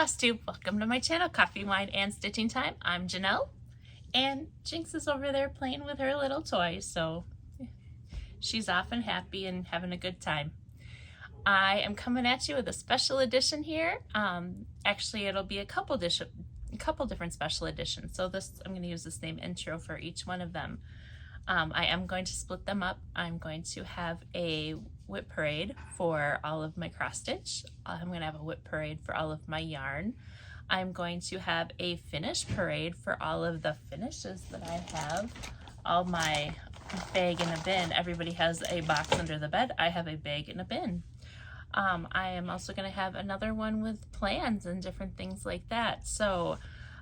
FlossTube. Welcome to my channel, Coffee, Wine, and Stitching Time. I'm Janelle, and Jinx is over there playing with her little toy, so she's off and happy and having a good time. I am coming at you with a special edition here. Actually, it'll be a couple different special editions. So I'm going to use the same intro for each one of them. I am going to split them up. I'm going to have a WIP parade for all of my cross stitch. I'm going to have a WIP parade for all of my yarn. I'm going to have a finish parade for all of the finishes that I have. All my bag in a bin. Everybody has a box under the bed. I have a bag in a bin. I am also going to have another one with plans and different things like that. So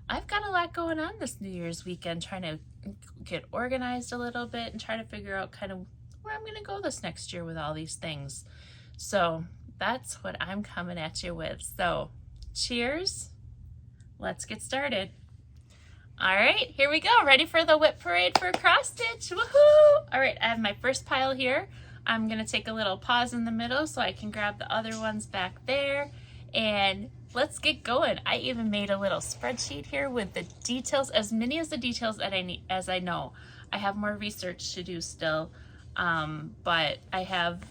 I've got a lot going on this New Year's weekend, trying to get organized a little bit and try to figure out kind of where I'm going to go this next year with all these things. So that's what I'm coming at you with. So cheers. Let's get started. All right, here we go. Ready for the WIP parade for cross stitch. Woohoo! All right, I have my first pile here. I'm going to take a little pause in the middle so I can grab the other ones back there, and let's get going. I even made a little spreadsheet here with the details, as many as the details that I need, as I know. I have more research to do still, but I have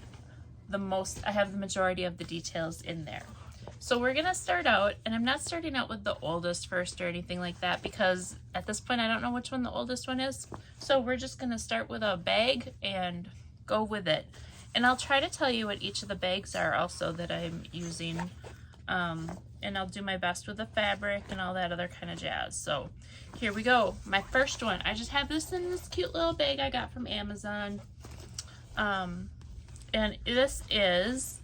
the majority of the details in there. So we're gonna start out, and I'm not starting out with the oldest first or anything like that, because at this point I don't know which one the oldest one is. So we're just gonna start with a bag and go with it. And I'll try to tell you what each of the bags are also that I'm using. And I'll do my best with the fabric and all that other kind of jazz. So here we go. My first one, I just have this in this cute little bag I got from Amazon. And this is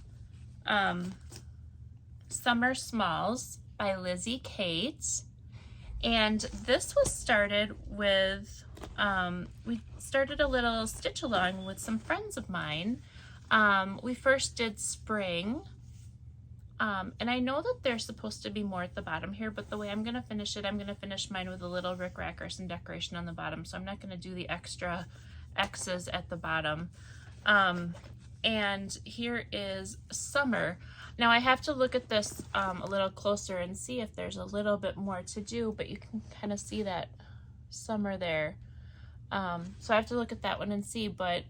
Summer Smalls by Lizzie Kate. And this was started with, we started a little stitch along with some friends of mine. We first did spring. And I know that there's supposed to be more at the bottom here, but the way I'm going to finish it, I'm going to finish mine with a little Rick Rackerson decoration on the bottom. So I'm not going to do the extra X's at the bottom. And here is summer. Now I have to look at this a little closer and see if there's a little bit more to do, but you can kind of see that summer there. So I have to look at that one and see, but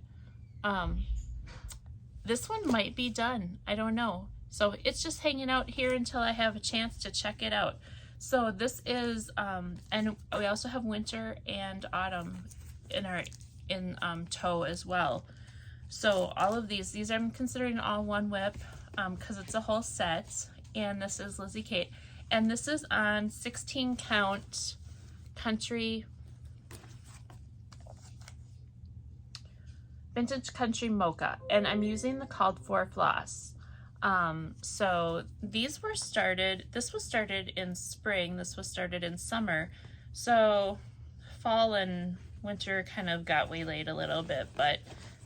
this one might be done. I don't know. So it's just hanging out here until I have a chance to check it out. So this is, and we also have winter and autumn in tow as well. So all of these I'm considering all one WIP because it's a whole set. And this is Lizzie Kate. And this is on 16 count vintage country mocha. And I'm using the called for floss. So this was started in spring, this was started in summer, so fall and winter kind of got waylaid a little bit, but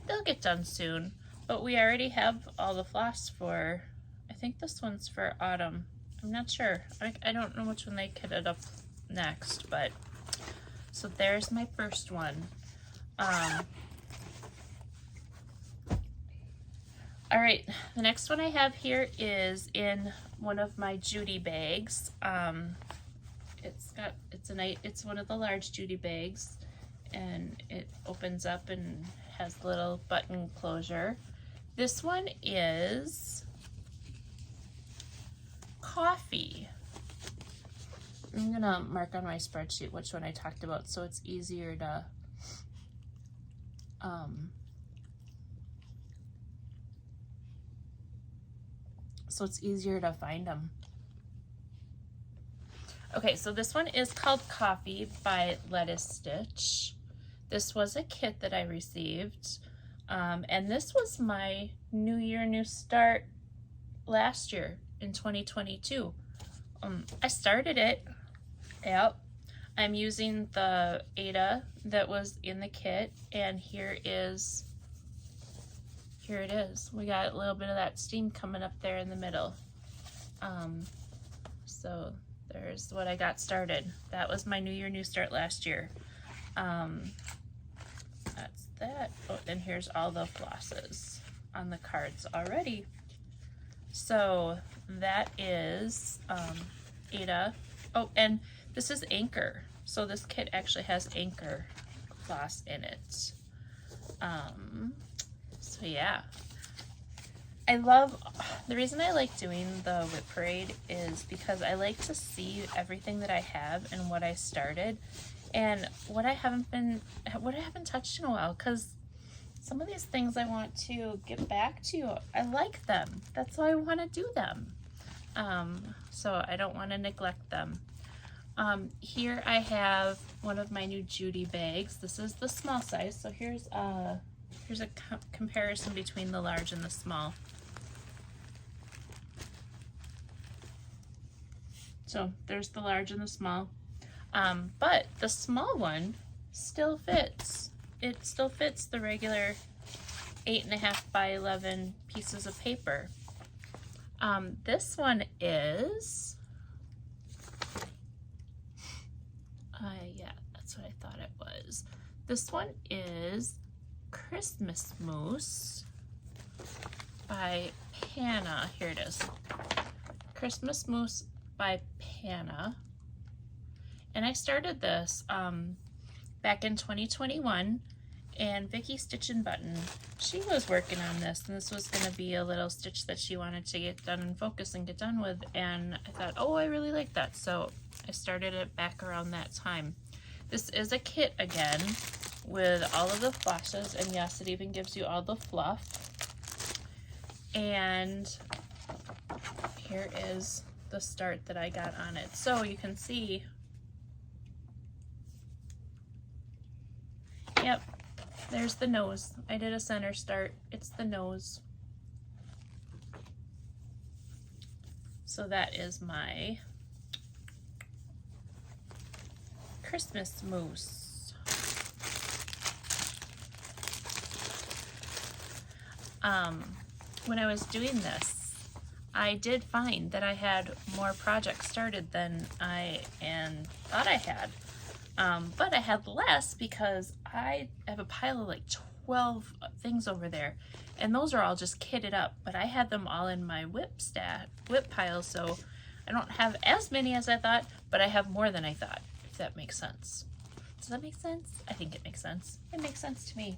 they'll get done soon. But we already have all the floss for, I think this one's for autumn. I'm not sure. I don't know which one they kitted up next, but so there's my first one. All right, the next one I have here is in one of my Judy bags. It's one of the large Judy bags, and it opens up and has a little button closure. This one is coffee. I'm gonna mark on my spreadsheet which one I talked about so it's easier to find them. Okay, so this one is called Coffee by Lettuce Stitch. This was a kit that I received, and this was my New Year, New Start last year in 2022. I started it. Yep. I'm using the Ada that was in the kit, and here it is. We got a little bit of that steam coming up there in the middle. So there's what I got started. That was my New Year, New Start last year. That's that. Oh, and here's all the flosses on the cards already. So that is Ada. Oh, and this is Anchor. So this kit actually has Anchor floss in it. So yeah. The reason I like doing the WIP parade is because I like to see everything that I have and what I started and what I haven't touched in a while, because some of these things I want to get back to. I like them. That's why I want to do them. So I don't want to neglect them. Here I have one of my new Judy bags. This is the small size. So here's a comparison between the large and the small. So there's the large and the small. But the small one still fits. It still fits the regular 8.5 by 11 pieces of paper. This one is, yeah, that's what I thought it was. This one is Christmas Mousse by Panna. Here it is. Christmas Mousse by Panna. And I started this back in 2021, and Vicki Stitch and Button, she was working on this, and this was going to be a little stitch that she wanted to get done and focus and get done with, and I thought, oh, I really like that, so I started it back around that time. This is a kit again with all of the flosses, and yes, it even gives you all the fluff. And here is the start that I got on it. So you can see, yep, there's the nose. I did a center start. It's the nose. So that is my Christmas mousse. When I was doing this, I did find that I had more projects started than I thought I had. But I had less because I have a pile of like 12 things over there, and those are all just kitted up, but I had them all in my WIP pile, so I don't have as many as I thought, but I have more than I thought, if that makes sense. Does that make sense? I think it makes sense. It makes sense to me.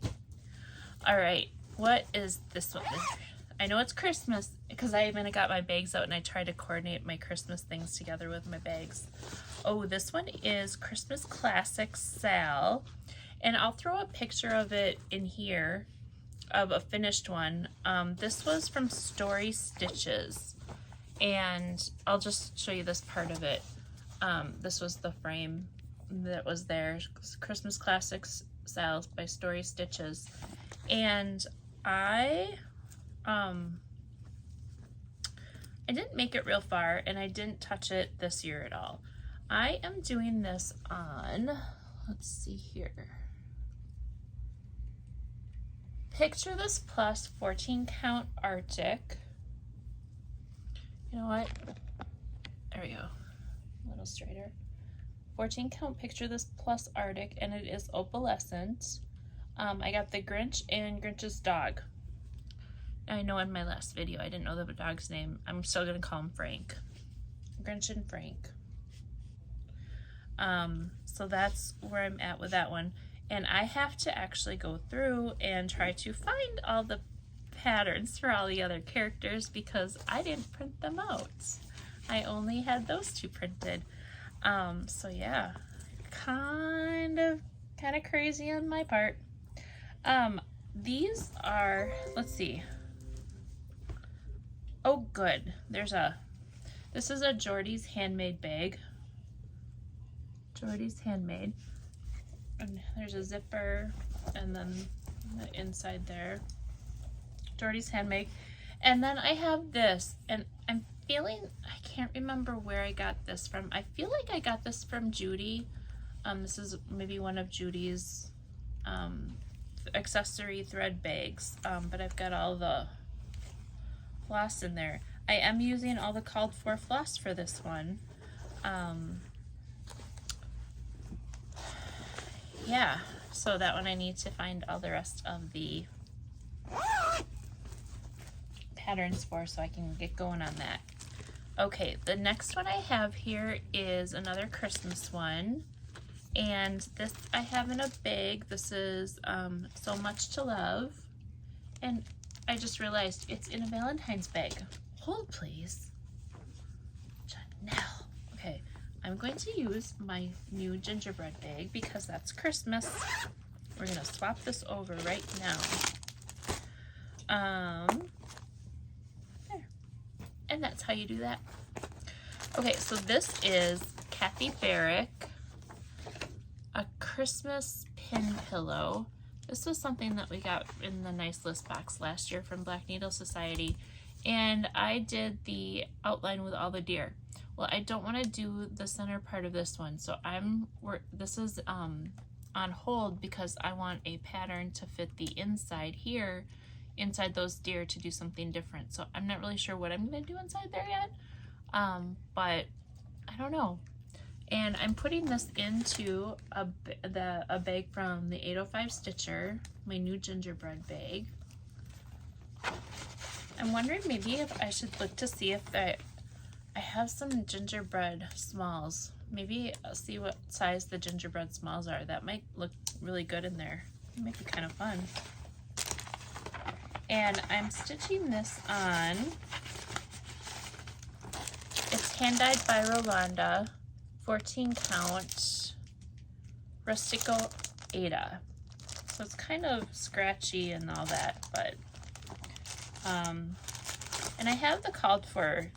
All right, what is this one? I know it's Christmas because I even got my bags out and I tried to coordinate my Christmas things together with my bags. Oh, this one is Christmas Classic Sal, and I'll throw a picture of it in here, of a finished one. This was from Story Stitches, and I'll just show you this part of it. This was the frame that was there, Christmas Classics Sal by Story Stitches, and I didn't make it real far, and I didn't touch it this year at all. I am doing this on, let's see here, Picture This Plus 14 count Arctic. You know what? There we go. A little straighter. 14 count Picture This Plus Arctic, and it is opalescent. I got the Grinch and Grinch's dog. I know in my last video I didn't know the dog's name. I'm still gonna call him Frank. Grinch and Frank. So that's where I'm at with that one. And I have to actually go through and try to find all the patterns for all the other characters because I didn't print them out. I only had those two printed. So yeah, kind of crazy on my part. These are, let's see. Oh, good. This is a Jordy's Handmade bag. Jordy's Handmade. And there's a zipper, and then the inside there. Jordy's Handmade. And then I have this, and I'm feeling, I can't remember where I got this from. I feel like I got this from Judy. This is maybe one of Judy's accessory thread bags, but I've got all the floss in there. I am using all the called for floss for this one. Yeah, so that one I need to find all the rest of the patterns for so I can get going on that. Okay, the next one I have here is another Christmas one. And this I have in a bag. This is So Much to Love. And I just realized it's in a Valentine's bag. Hold, please. Janelle. Okay, I'm going to use my new gingerbread bag because that's Christmas. We're gonna swap this over right now. There. And that's how you do that. Okay, so this is Kathy Barrick, a Christmas pin pillow. This was something that we got in the nice list box last year from Black Needle Society, and I did the outline with all the deer. Well, I don't want to do the center part of this one, so this is on hold because I want a pattern to fit the inside here, inside those deer, to do something different. So I'm not really sure what I'm going to do inside there yet, but I don't know. And I'm putting this into a bag from the 805 Stitcher, my new gingerbread bag. I'm wondering maybe if I should look to see if I have some gingerbread smalls. Maybe I'll see what size the gingerbread smalls are. That might look really good in there. It might be kind of fun. And I'm stitching this on. It's hand dyed by Rolanda, 14 count Rustico Ada. So it's kind of scratchy and all that, but and I have the called for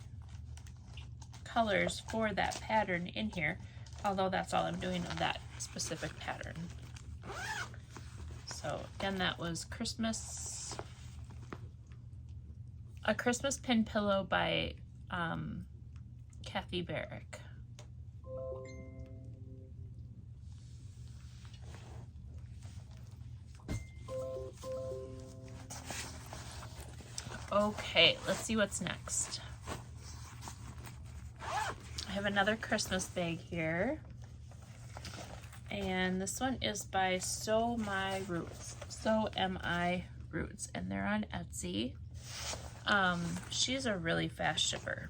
colors for that pattern in here, although that's all I'm doing of that specific pattern. So again, that was a Christmas pin pillow by Kathy Barrick. Okay, let's see what's next. I have another Christmas bag here, and this one is by So My Roots, and they're on Etsy. She's a really fast shipper,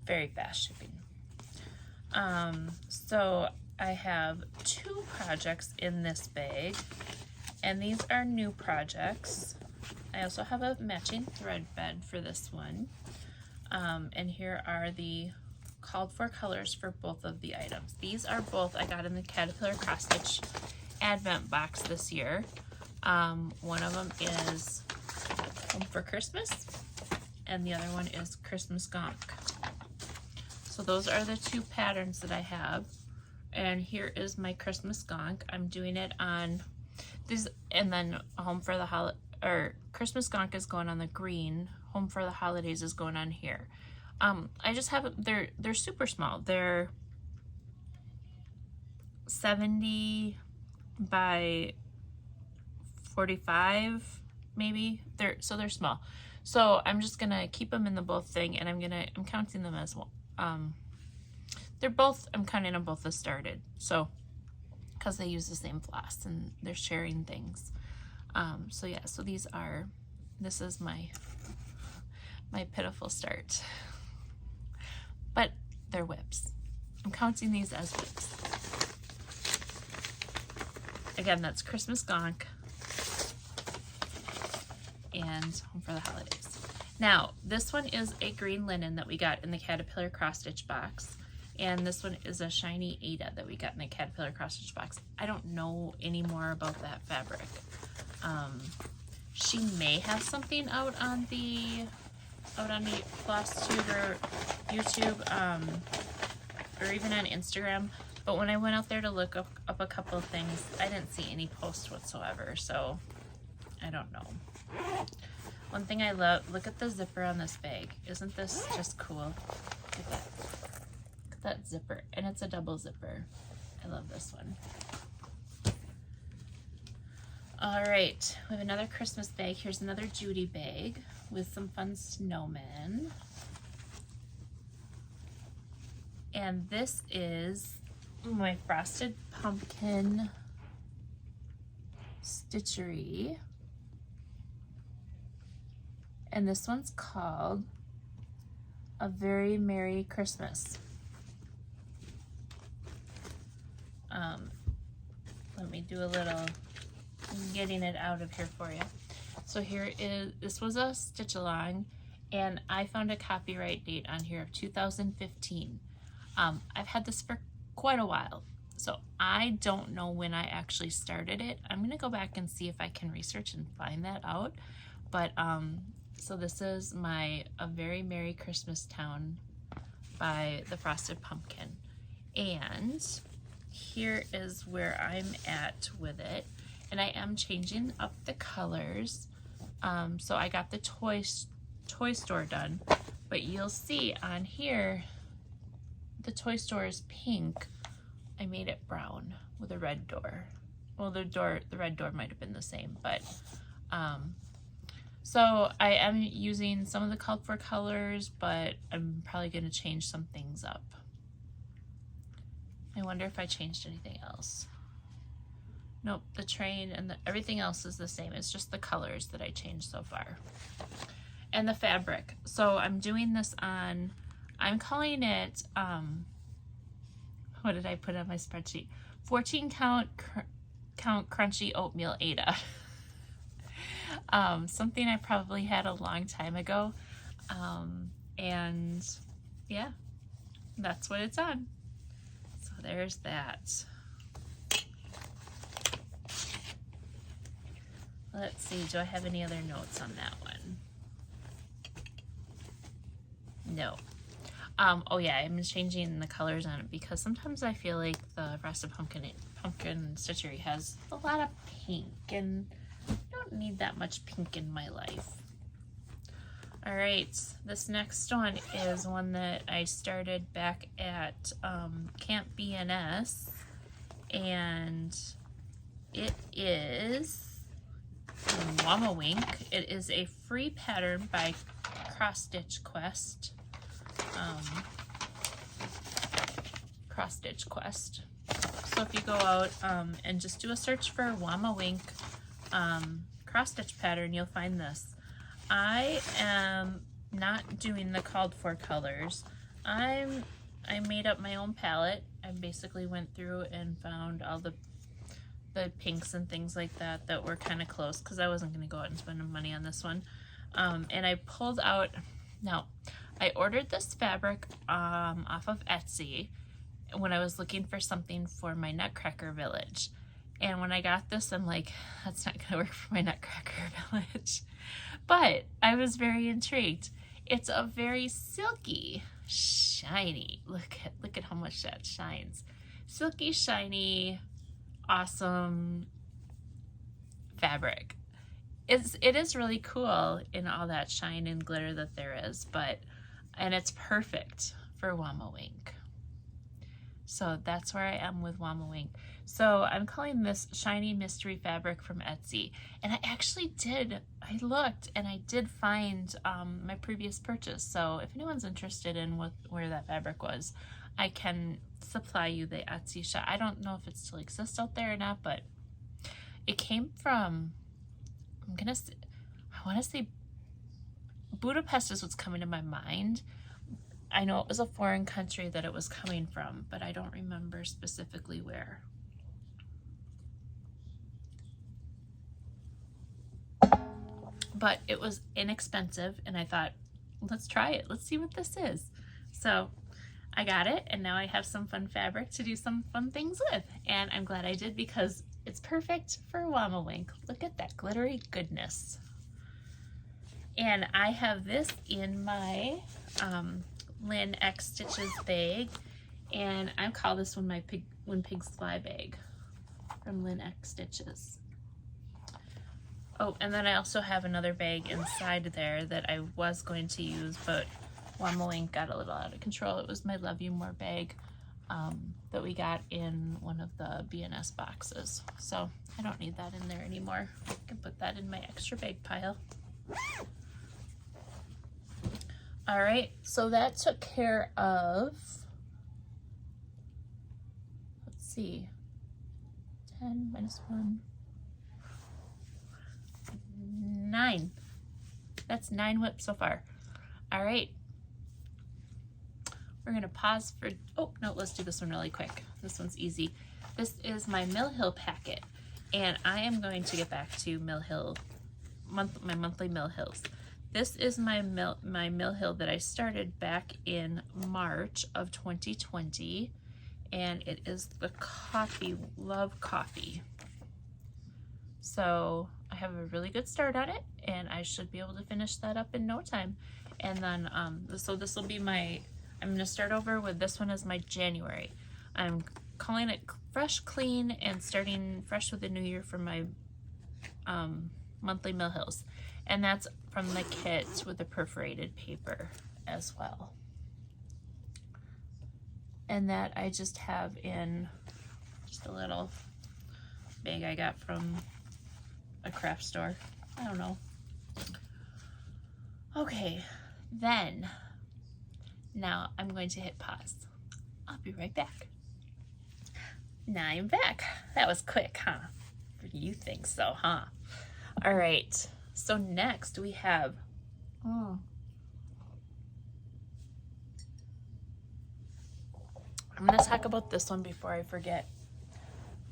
very fast shipping. So I have 2 projects in this bag, and these are new projects. I also have a matching thread bed for this one, and here are the called for colors for both of the items. These are both I got in the Caterpillar Cross Stitch Advent box this year. One of them is Home for Christmas, and the other one is Christmas Gonk. So those are the 2 patterns that I have, and here is my Christmas Gonk. I'm doing it on these, and then Home for the Holiday, or Christmas Gonk is going on the green, Home for the Holidays is going on here. I just have, they're super small. They're 70 by 45 maybe. They're small. So I'm just gonna keep them in the both thing, and I'm counting them as well. They're both, I'm counting them both as started. So, because they use the same floss and they're sharing things. So yeah, so this is my pitiful start. But they're WIPs. I'm counting these as WIPs. Again, that's Christmas Gonk and Home for the Holidays. Now, this one is a green linen that we got in the Caterpillar Cross Stitch box. And this one is a shiny Ada that we got in the Caterpillar Cross Stitch box. I don't know any more about that fabric. She may have something out on the FlossTube or YouTube, or even on Instagram. But when I went out there to look up a couple of things, I didn't see any posts whatsoever. So I don't know. One thing I love, look at the zipper on this bag. Isn't this just cool? Look at that. Look at that zipper. And it's a double zipper. I love this one. All right, we have another Christmas bag. Here's another Judy bag with some fun snowmen. And this is my Frosted Pumpkin Stitchery. And this one's called A Very Merry Christmas. Let me do a little getting it out of here for you. So this was a stitch along, and I found a copyright date on here of 2015. I've had this for quite a while, so I don't know when I actually started it. I'm gonna go back and see if I can research and find that out. But so this is A Very Merry Christmas Town by the Frosted Pumpkin, and here is where I'm at with it. And I am changing up the colors. So I got the toy store done, but you'll see on here, the toy store is pink. I made it brown with a red door. Well, the red door might have been the same, but so I am using some of the called for colors, but I'm probably going to change some things up. I wonder if I changed anything else. Nope, the train and everything else is the same. It's just the colors that I changed so far. And the fabric. So I'm doing this on, I'm calling it, what did I put on my spreadsheet? 14 count crunchy oatmeal Ada. Something I probably had a long time ago. And yeah, that's what it's on. So there's that. Let's see, do I have any other notes on that one? No. Oh yeah, I'm changing the colors on it because sometimes I feel like the Frosted Pumpkin Stitchery has a lot of pink, and I don't need that much pink in my life. All right, this next one is one that I started back at Camp BNS, and it is Wama Wink. It is a free pattern by Cross Stitch Quest. So if you go out and just do a search for Wama Wink cross stitch pattern, you'll find this. I am not doing the called for colors. I made up my own palette. I basically went through and found all the pinks and things like that were kind of close, because I wasn't going to go out and spend money on this one. And I pulled out, now I ordered this fabric off of Etsy when I was looking for something for my Nutcracker Village. And when I got this, I'm like, that's not gonna work for my Nutcracker Village. But I was very intrigued. It's a very silky, shiny, look at how much that shines. Silky, shiny, awesome fabric. It is really cool in all that shine and glitter that there is, and it's perfect for Wama Wink. So that's where I am with Wama Wink. So I'm calling this Shiny Mystery Fabric from Etsy. And I looked and I did find my previous purchase. So if anyone's interested in where that fabric was, I can supply you the Etsy shop. I don't know if it still exists out there or not, but it came from, I want to say Budapest is what's coming to my mind. I know it was a foreign country that it was coming from, but I don't remember specifically where. But it was inexpensive, and I thought, let's try it. Let's see what this is. So I got it, and now I have some fun fabric to do some fun things with. And I'm glad I did, because it's perfect for Wama Wink. Look at that glittery goodness. And I have this in my Lynn X Stitches bag, and I call this one my When Pigs Fly bag from Lynn X Stitches. Oh, and then I also have another bag inside there that I was going to use, but Wama Wink got a little out of control. It was my Love You More bag that we got in one of the BNS boxes. So I don't need that in there anymore. I can put that in my extra bag pile. All right, so that took care of, let's see, 10 minus 1, 9. That's 9 WIP so far. All right, we're gonna pause for, oh no, let's do this one really quick. This one's easy. This is my Mill Hill packet, and I am going to get back to Mill Hill, my monthly Mill Hills. This is my Mill Hill that I started back in March of 2020, and it is the coffee, love coffee. So I have a really good start on it, and I should be able to finish that up in no time. And then, so this will be I'm gonna start over with this one as my January. I'm calling it Fresh Clean and starting fresh with the new year for my monthly Mill Hills. And that's from the kit with the perforated paper as well. And that I just have in just a little bag I got from a craft store. I don't know. Okay, then now I'm going to hit pause. I'll be right back. Now I'm back. That was quick, huh? You think so, huh? All right. So next we have, I'm going to talk about this one before I forget,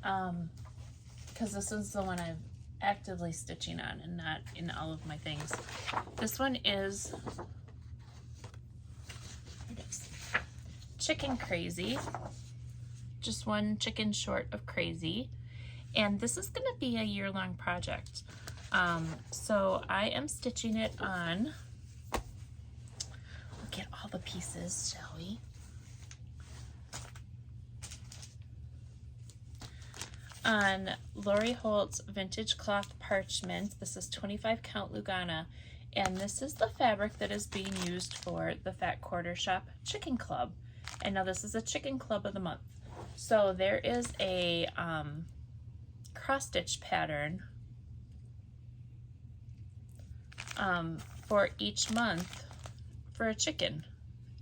because this is the one I'm actively stitching on and not in all of my things. This one is, here it is, Chicken Crazy, just one chicken short of crazy, and this is going to be a year-long project. So I am stitching it on, look at all the pieces, shall we? On Lori Holt's Vintage Cloth Parchment. This is 25 count Lugana, and this is the fabric that is being used for the Fat Quarter Shop Chicken Club. And now this is a Chicken Club of the month. So there is a cross stitch pattern for each month for a chicken,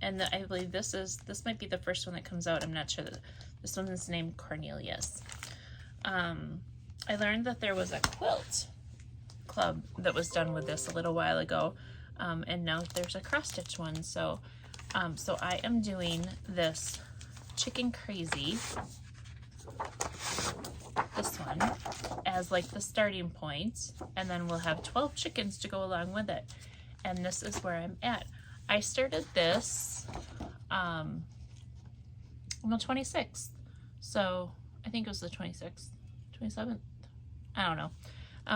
and I believe this might be the first one that comes out. I'm not sure. This one is named Cornelius. I learned that there was a quilt club that was done with this a little while ago, and now there's a cross stitch one. So I am doing this Chicken Crazy, this one, as like the starting point, and then we'll have 12 chickens to go along with it. And this is where I'm at. I started this on the 26th, so I think it was the 26th, 27th, I don't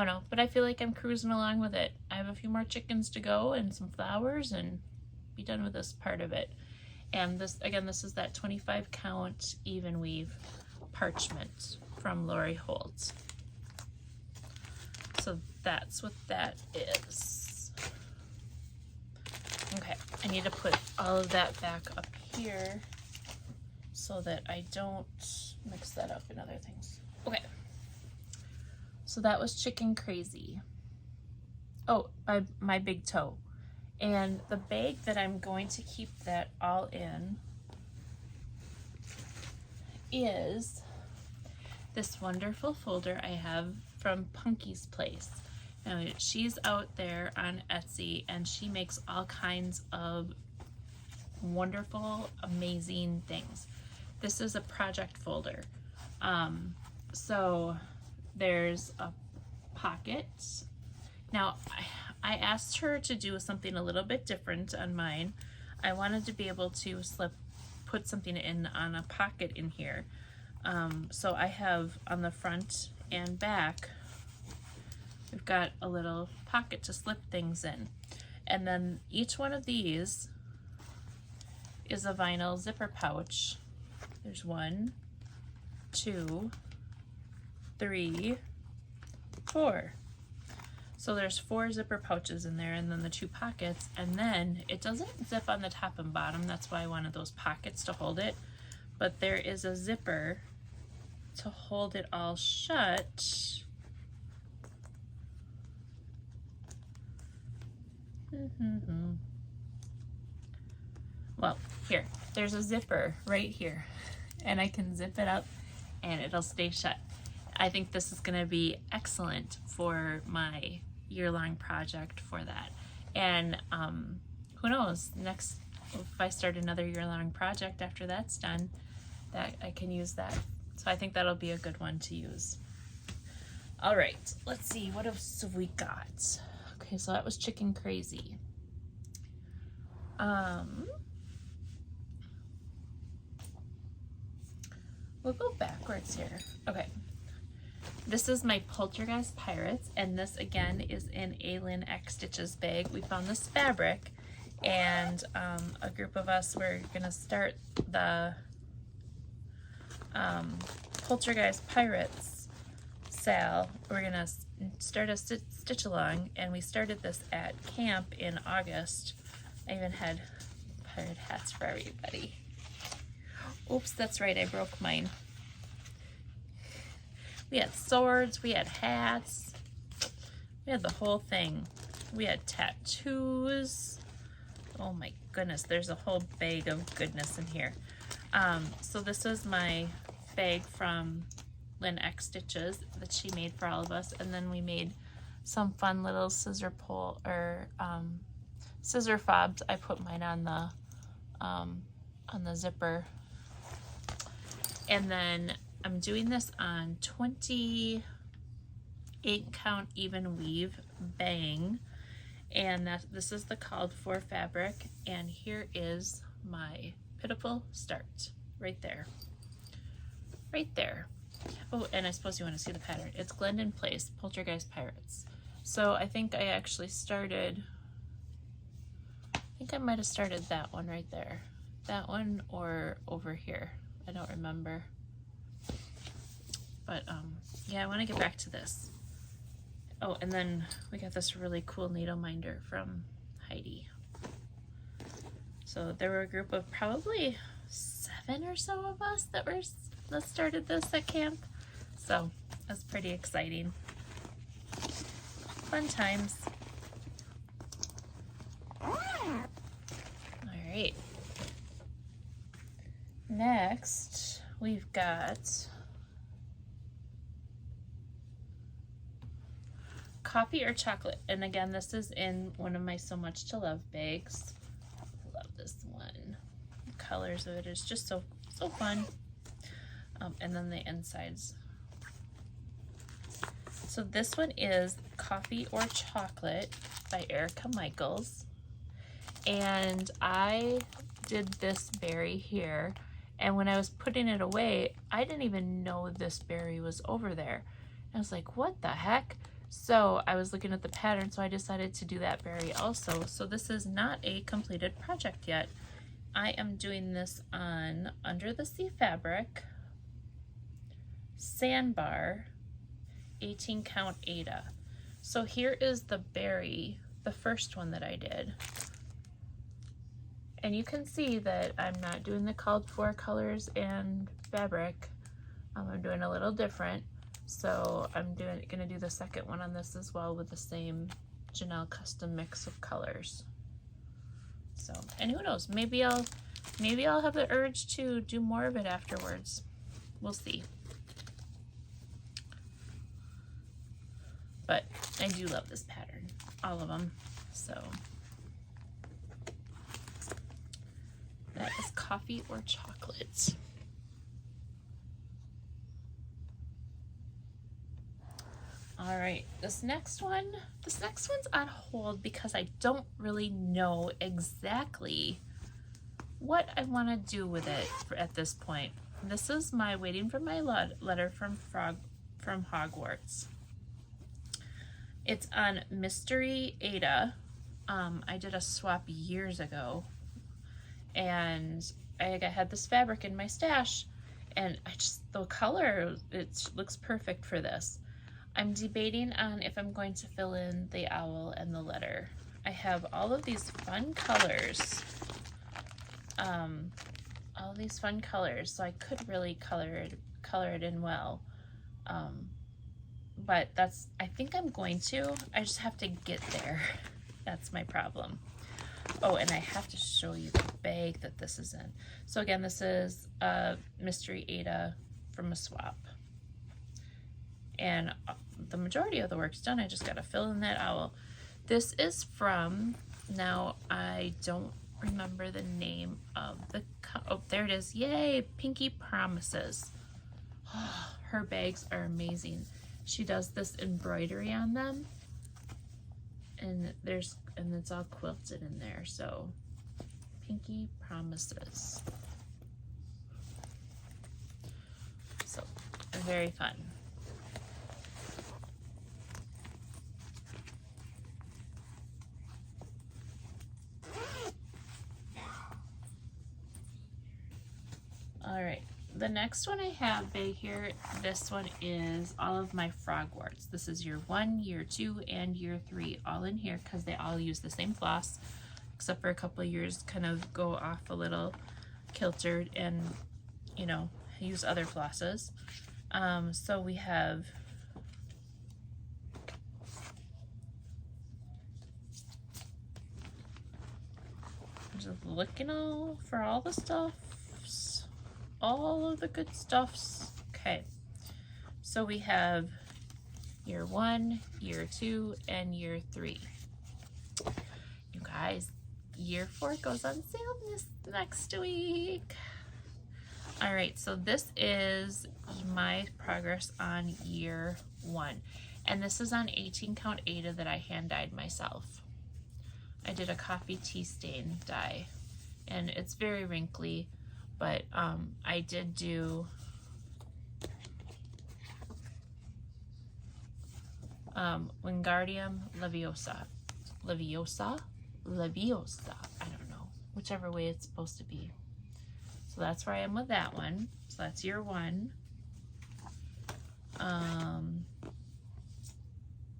know, but I feel like I'm cruising along with it. I have a few more chickens to go and some flowers and be done with this part of it. And this, again, this is that 25 count even weave parchment from Lori Holt. So that's what that is. Okay, I need to put all of that back up here so that I don't mix that up in other things. Okay, so that was Chicken Crazy. Oh, my big toe. And the bag that I'm going to keep that all in is this wonderful folder I have from Punky's Place. Now, she's out there on Etsy, and she makes all kinds of wonderful, amazing things. This is a project folder. So there's a pocket. Now, I asked her to do something a little bit different on mine. I wanted to be able to put something in on a pocket in here. So I have on the front and back, we've got a little pocket to slip things in. And then each one of these is a vinyl zipper pouch. There's 1, 2, 3, 4. So there's 4 zipper pouches in there, and then the 2 pockets, and then it doesn't zip on the top and bottom. That's why I wanted those pockets to hold it. But there is a zipper to hold it all shut. Well, here, there's a zipper right here, and I can zip it up and it'll stay shut. I think this is gonna be excellent for my year-long project for that. And who knows, next if I start another year-long project after that's done, that I can use that. So I think that'll be a good one to use. All right, let's see, what else have we got? Okay, so that was Chicken Crazy. We'll go backwards here. Okay, this is my Poltergeist Pirates, and this again is in a Lynn X Stitches bag. We found this fabric, and a group of us were gonna start the Poltergeist Pirates sale. We're gonna start a stitch along, and we started this at camp in August. I even had pirate hats for everybody. Oops, that's right, I broke mine. We had swords, we had hats, we had the whole thing. We had tattoos. Oh my goodness, there's a whole bag of goodness in here. So this was my bag from Lynn X Stitches that she made for all of us, and then we made some fun little scissor pull or scissor fobs. I put mine on the zipper, and then I'm doing this on 28 count even weave bang, and this is the called for fabric, and here is my pitiful start right there. Oh, and I suppose you want to see the pattern. It's Glendon Place, Poltergeist Pirates. So I think I actually started, I think I might have started that one right there. That one or over here. I don't remember. But yeah, I want to get back to this. Oh, and then we got this really cool needle minder from Heidi. So there were a group of probably 7 or so of us that started this at camp. So that's pretty exciting. Fun times. All right. Next, we've got coffee or chocolate. And again, this is in one of my So Much to Love bags. I love this one. The colors of it is just so fun. And then the insides. So this one is Coffee or Chocolate by Erica Michaels. And I did this berry here, and when I was putting it away, I didn't even know this berry was over there. I was like, what the heck? So I was looking at the pattern, so I decided to do that berry also. So this is not a completed project yet. I am doing this on Under the Sea fabric, sandbar, 18 count Ada. So here is the berry, the first one that I did. And you can see that I'm not doing the called for colors and fabric. I'm doing a little different. So I'm gonna do the second one on this as well with the same Janelle custom mix of colors. So, and who knows, maybe I'll have the urge to do more of it afterwards. We'll see. But I do love this pattern, all of them. So that is Coffee or Chocolate. All right, this next one's on hold because I don't really know exactly what I want to do with it at this point. This is my Waiting for My Letter from Hogwarts. It's on Mystery Ada. I did a swap years ago, and I had this fabric in my stash, and the color, it looks perfect for this. I'm debating on if I'm going to fill in the owl and the letter. I have all of these fun colors. So I could really color it in well. But I think I'm going to. I just have to get there. That's my problem. Oh, and I have to show you the bag that this is in. So again, this is Mystery Ada from a swap. And the majority of the work's done. I just got to fill in that owl. This is from, now I don't remember the name of the, oh, there it is. Yay, Pinky Promises. Her bags are amazing. She does this embroidery on them, and it's all quilted in there. So Pinky Promises. So very fun. All right, the next one I have bag here, this one is all of my frogwarts. This is year 1, year 2, and year 3 all in here because they all use the same floss, except for a couple of years kind of go off a little kiltered and, you know, use other flosses. So we have just looking all for all the stuffs, all of the good stuffs. Okay, so we have year 1, year 2, and year 3. You guys, year 4 goes on sale this next week. All right, so this is my progress on year 1, and this is on 18 count Aida that I hand dyed myself. I did a coffee tea stain dye, and it's very wrinkly, but I did do Wingardium Leviosa, I don't know, whichever way it's supposed to be. So that's where I am with that one. So that's year 1.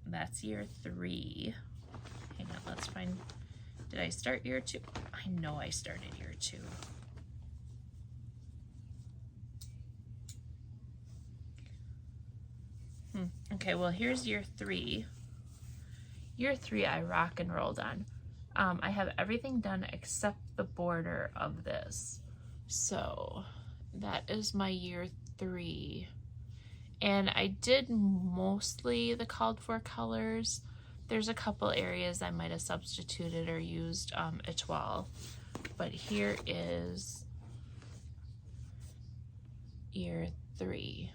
That's year 3. Hang on, let's find, did I start year 2? I know I started year 2. Okay, well here's year 3. Year 3 I rock and rolled on. I have everything done except the border of this. So that is my year 3. And I did mostly the called for colors. There's a couple areas I might have substituted or used Etoile. But here is year 3.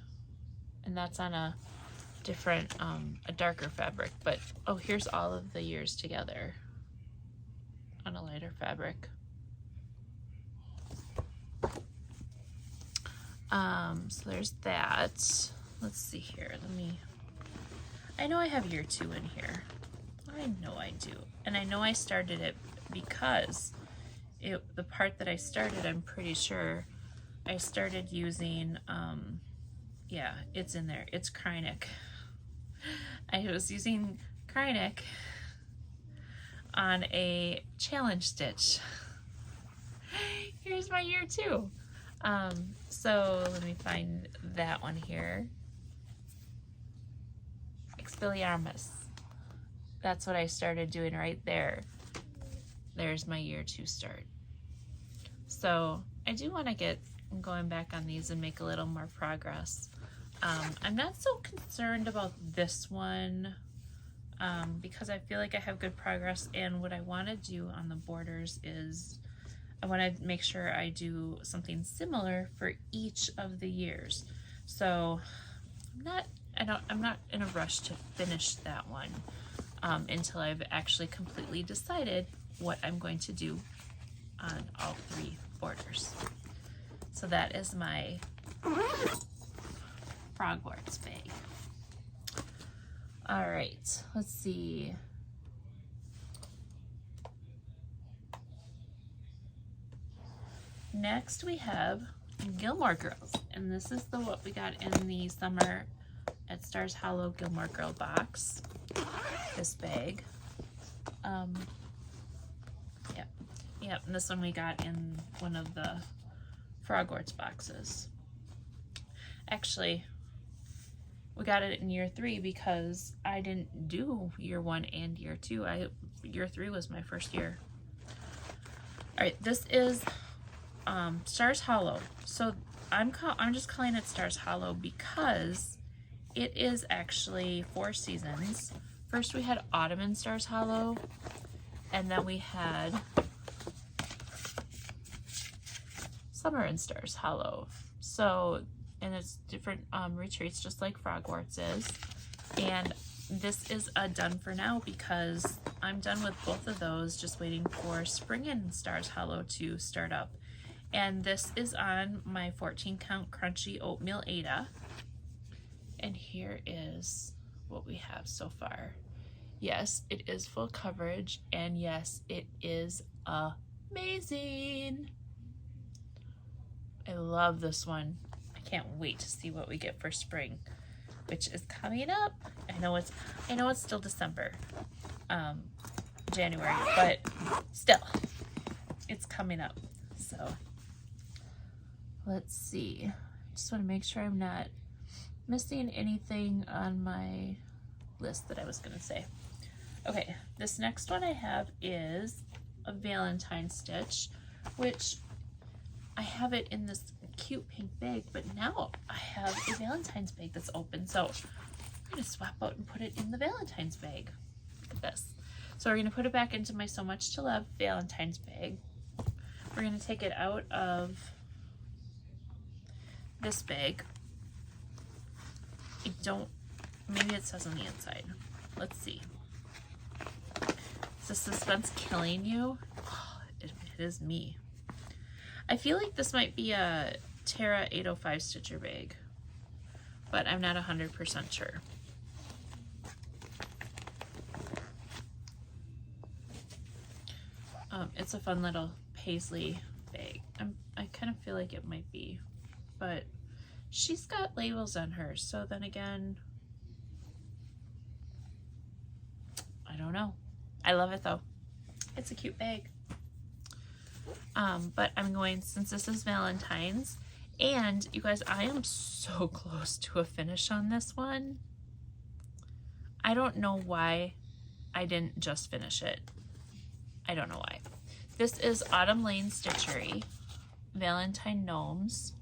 And that's on a different, a darker fabric. But, oh, here's all of the years together on a lighter fabric. So there's that. Let's see here. I know I have year 2 in here. I know I do. And I know I started it because the part that I started, I'm pretty sure I started using, yeah, it's in there. It's Krynic. I was using Krynic on a challenge stitch. Here's my year 2. So let me find that one here. Expelliarmus. That's what I started doing right there. There's my year 2 start. So I do want to get going back on these and make a little more progress. I'm not so concerned about this one because I feel like I have good progress, and what I want to do on the borders is I want to make sure I do something similar for each of the years. So I'm not in a rush to finish that one until I've actually completely decided what I'm going to do on all 3 borders. So that is my Frogwarts bag. All right, let's see. Next we have Gilmore Girls, and this is what we got in the summer at Stars Hollow Gilmore Girl box. This bag. Yep, and this one we got in one of the Frogwarts boxes. Actually, we got it in year 3 because I didn't do year 1 and year 2. Year 3 was my first year. All right, this is Stars Hollow. So I'm just calling it Stars Hollow because it is actually 4 seasons. First we had Autumn in Stars Hollow, and then we had Summer in Stars Hollow. So, and it's different retreats, just like Frogwarts is. And this is a done for now because I'm done with both of those, just waiting for Spring in Stars Hollow to start up. And this is on my 14 count crunchy oatmeal Ada. And here is what we have so far. Yes, it is full coverage, and yes, it is amazing. I love this one. I can't wait to see what we get for spring, which is coming up. I know it's still December, January, but still, it's coming up. So let's see. Just want to make sure I'm not missing anything on my list that I was gonna say. Okay, this next one I have is a Valentine stitch, which I have it in this cute pink bag, but now I have a Valentine's bag that's open, so I'm gonna swap out and put it in the Valentine's bag. Look at this. So we're gonna put it back into my So Much to Love Valentine's bag. We're gonna take it out of this bag. Maybe it says on the inside. Let's see. Is the suspense killing you? Oh, it is me. I feel like this might be a Terra 805 stitcher bag, but I'm not 100% sure. It's a fun little paisley bag. I kind of feel like it might be, but she's got labels on hers, so then again, I don't know. I love it though. It's a cute bag. But I'm going, since this is Valentine's, and you guys, I am so close to a finish on this one. I don't know why I didn't just finish it. I don't know why. This is Autumn Lane Stitchery, Valentine Gnomes.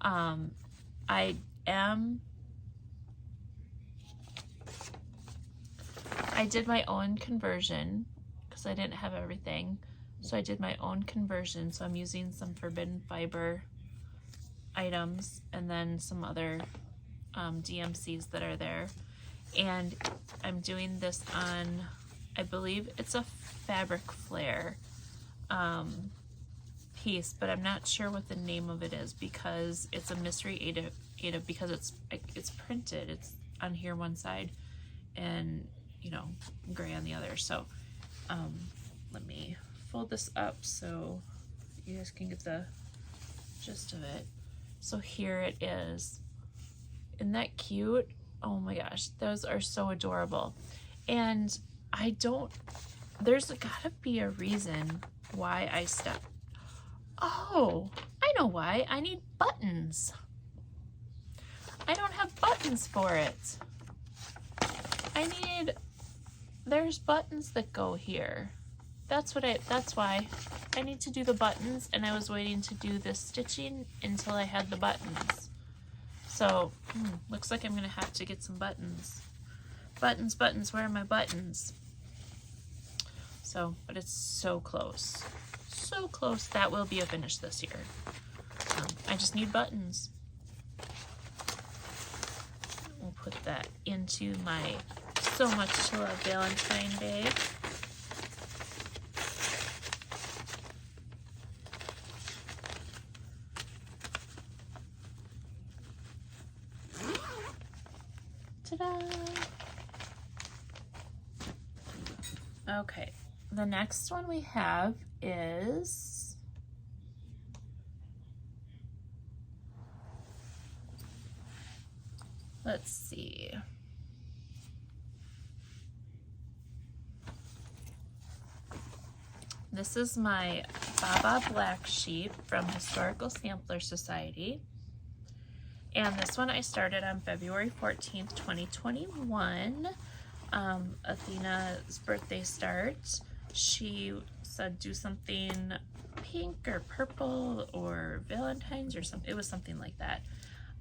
I did my own conversion because I didn't have everything. So I did my own conversion. So I'm using some Forbidden Fiber items and then some other DMCs that are there. And I'm doing this on, I believe it's a Fabric Flare piece, but I'm not sure what the name of it is because it's a mystery Ada because it's printed. It's on here one side and, you know, gray on the other. So let me fold this up so you guys can get the gist of it. So here it is. Isn't that cute? Oh my gosh, those are so adorable. And there's gotta be a reason why I stopped. Oh, I know why. I need buttons. I don't have buttons for it. There's buttons that go here. That's why I need to do the buttons, and I was waiting to do this stitching until I had the buttons. So, looks like I'm gonna have to get some buttons. Buttons, where are my buttons? So, but it's so close. So close. That will be a finish this year. I just need buttons. We'll put that into my So Much to Love Valentine bag. Ta-da! Okay, the next one we have is let's see. This is my Baba Black Sheep from Historical Sampler Society. And this one I started on February 14th, 2021. Athena's birthday start. She said do something pink or purple or Valentine's or something. It was something like that.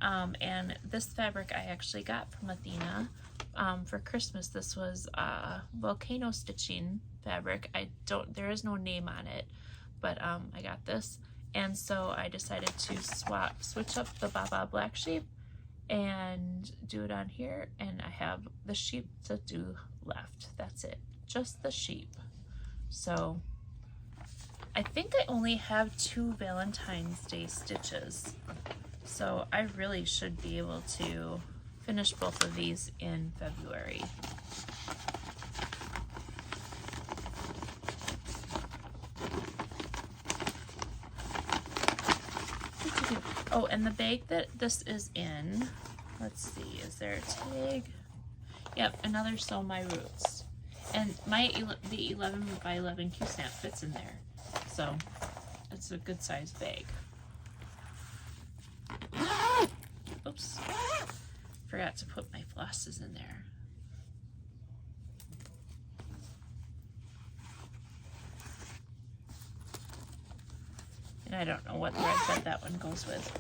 And this fabric I actually got from Athena for Christmas. This was volcano stitching fabric. There is no name on it, but I got this, And so I decided to switch up the Baba black sheep and do it on here, and I have the sheep to do left. That's it, just the sheep. So I think I only have 2 Valentine's Day stitches, so I really should be able to finish both of these in February. Oh, and the bag that this is in, let's see, is there a tag? Yep, another Sew My Roots. And the 11 by 11 Q-snap fits in there. So it's a good size bag. Oops. Forgot to put my flosses in there. And I don't know what thread bed that one goes with.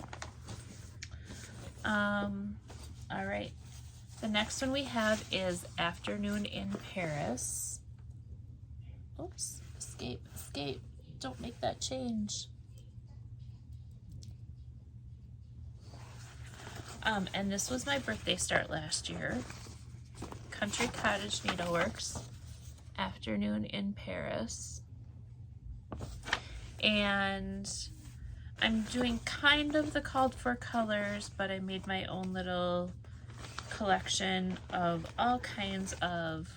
All right. The next one we have is Afternoon in Paris. Oops, escape, escape. Don't make that change. And this was my birthday start last year. Country Cottage Needleworks, Afternoon in Paris. And I'm doing kind of the called for colors, but I made my own little collection of all kinds of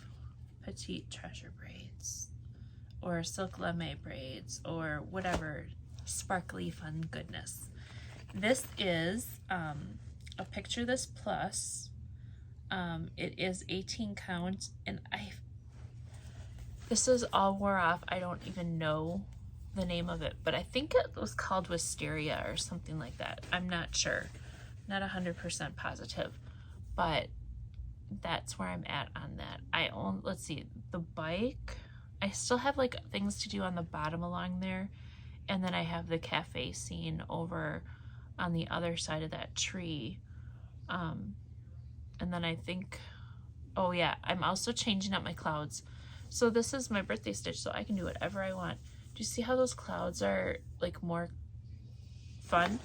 petite treasure braids or silk lame braids or whatever sparkly fun goodness. This is a Picture This Plus. It is 18 count, and this is all wore off. I don't even know the name of it, but I think it was called Wisteria or something like that. I'm not sure, not 100% positive, but that's where I'm at on that. Let's see, the bike, I still have like things to do on the bottom along there, and then I have the cafe scene over on the other side of that tree. And then I think, oh yeah, I'm also changing up my clouds. So this is my birthday stitch, so I can do whatever I want. Do you see how those clouds are like more fun?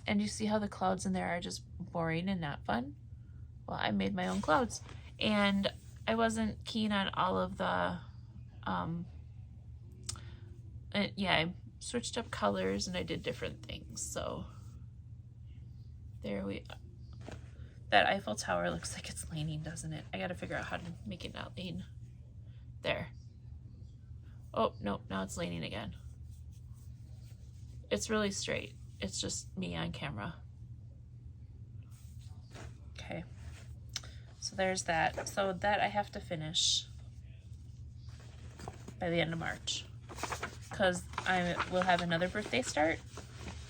And you see how the clouds in there are just boring and not fun? Well, I made my own clouds, and I wasn't keen on all of the, yeah, I switched up colors and I did different things. So there we are. That Eiffel Tower looks like it's leaning, doesn't it? I gotta figure out how to make it not lean. There. Oh, no, now it's leaning again. It's really straight. It's just me on camera. Okay. So there's that. So that I have to finish by the end of March, because I will have another birthday start,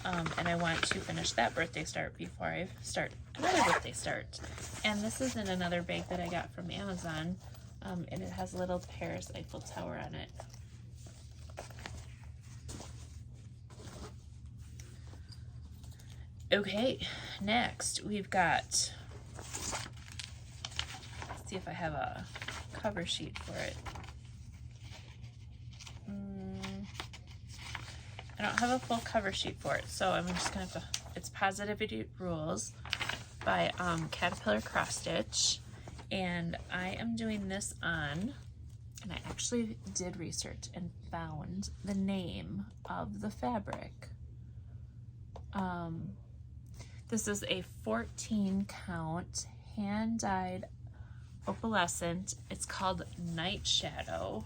and I want to finish that birthday start before I start another birthday start. And this is in another bag that I got from Amazon, and it has a little Paris Eiffel Tower on it. Okay, next we've got, let's see if I have a cover sheet for it. I don't have a full cover sheet for it, so I'm just gonna have to, it's Positivity Rules by Caterpillar Cross Stitch, and I am doing this on, and I actually did research and found the name of the fabric. This is a 14 count hand-dyed opalescent. It's called Night Shadow,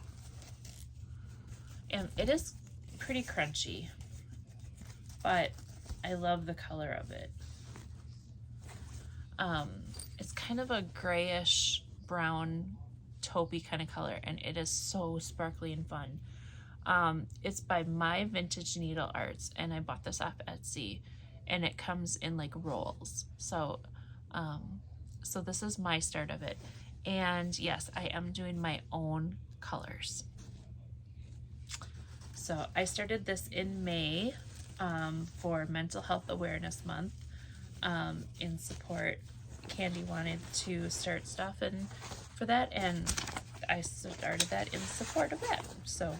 and it is pretty crunchy, but I love the color of it. It's kind of a grayish brown taupey kind of color, and it is so sparkly and fun. It's by My Vintage Needle Arts, and I bought this off Etsy, and it comes in like rolls. So so this is my start of it, and yes, I am doing my own colors. So I started this in May for Mental Health Awareness Month, in support. Candy wanted to start stuff and for that, and I started that in support of that. So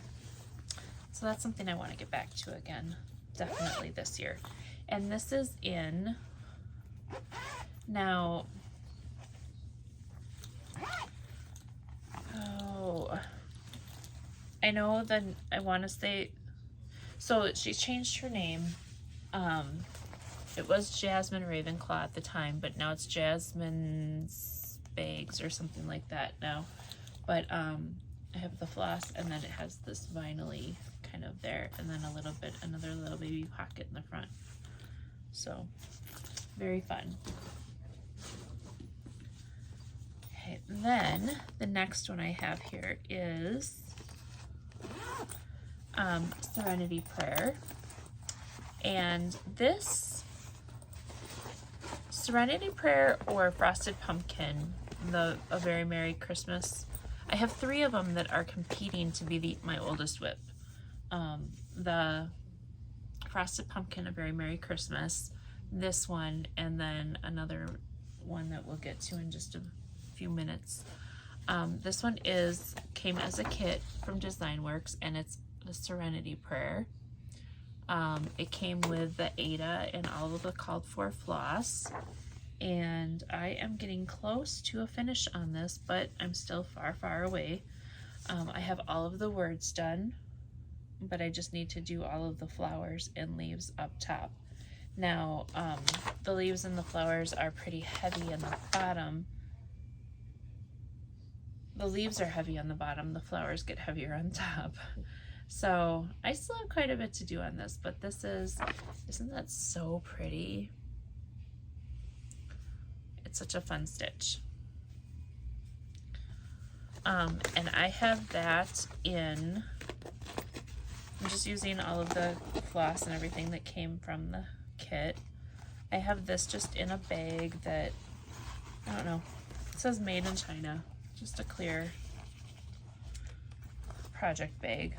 So that's something I want to get back to again, definitely this year. And this is in, now, oh, I know that I want to say, so she changed her name. It was Jasmine Ravenclaw at the time, but now it's Jasmine's Bags or something like that now. But I have the floss, and then it has this vinyl-y kind of there, and then a little bit, another little baby pocket in the front. So very fun. Okay, then the next one I have here is Serenity Prayer. And this Serenity Prayer or Frosted Pumpkin, A Very Merry Christmas, I have 3 of them that are competing to be my oldest WIP. The Frosted Pumpkin, A Very Merry Christmas, this one, and then another one that we'll get to in just a few minutes. This one came as a kit from DesignWorks, and it's the Serenity Prayer. It came with the Ada and all of the called for floss, and I am getting close to a finish on this, but I'm still far away. I have all of the words done, but I just need to do all of the flowers and leaves up top. Now, the leaves and the flowers are pretty heavy on the bottom. The leaves are heavy on the bottom, the flowers get heavier on top. So I still have quite a bit to do on this, but this isn't that so pretty? It's such a fun stitch. And I have that in, I'm just using all of the floss and everything that came from the kit. I have this just in a bag that, I don't know, it says made in China, just a clear project bag.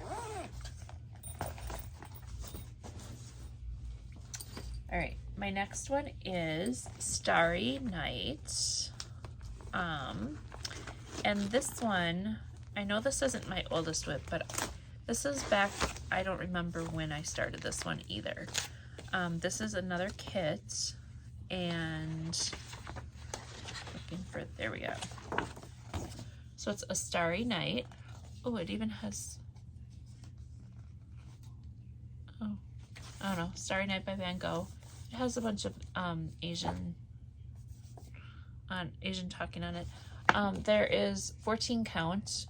All right, my next one is Starry Night. And this one, I know this isn't my oldest WIP, but this is back, I don't remember when I started this one either. This is another kit, and looking for, there we go. So it's a Starry Night. Oh, it even has, oh, I don't know, Starry Night by Van Gogh. It has a bunch of Asian talking on it. There is 14 count.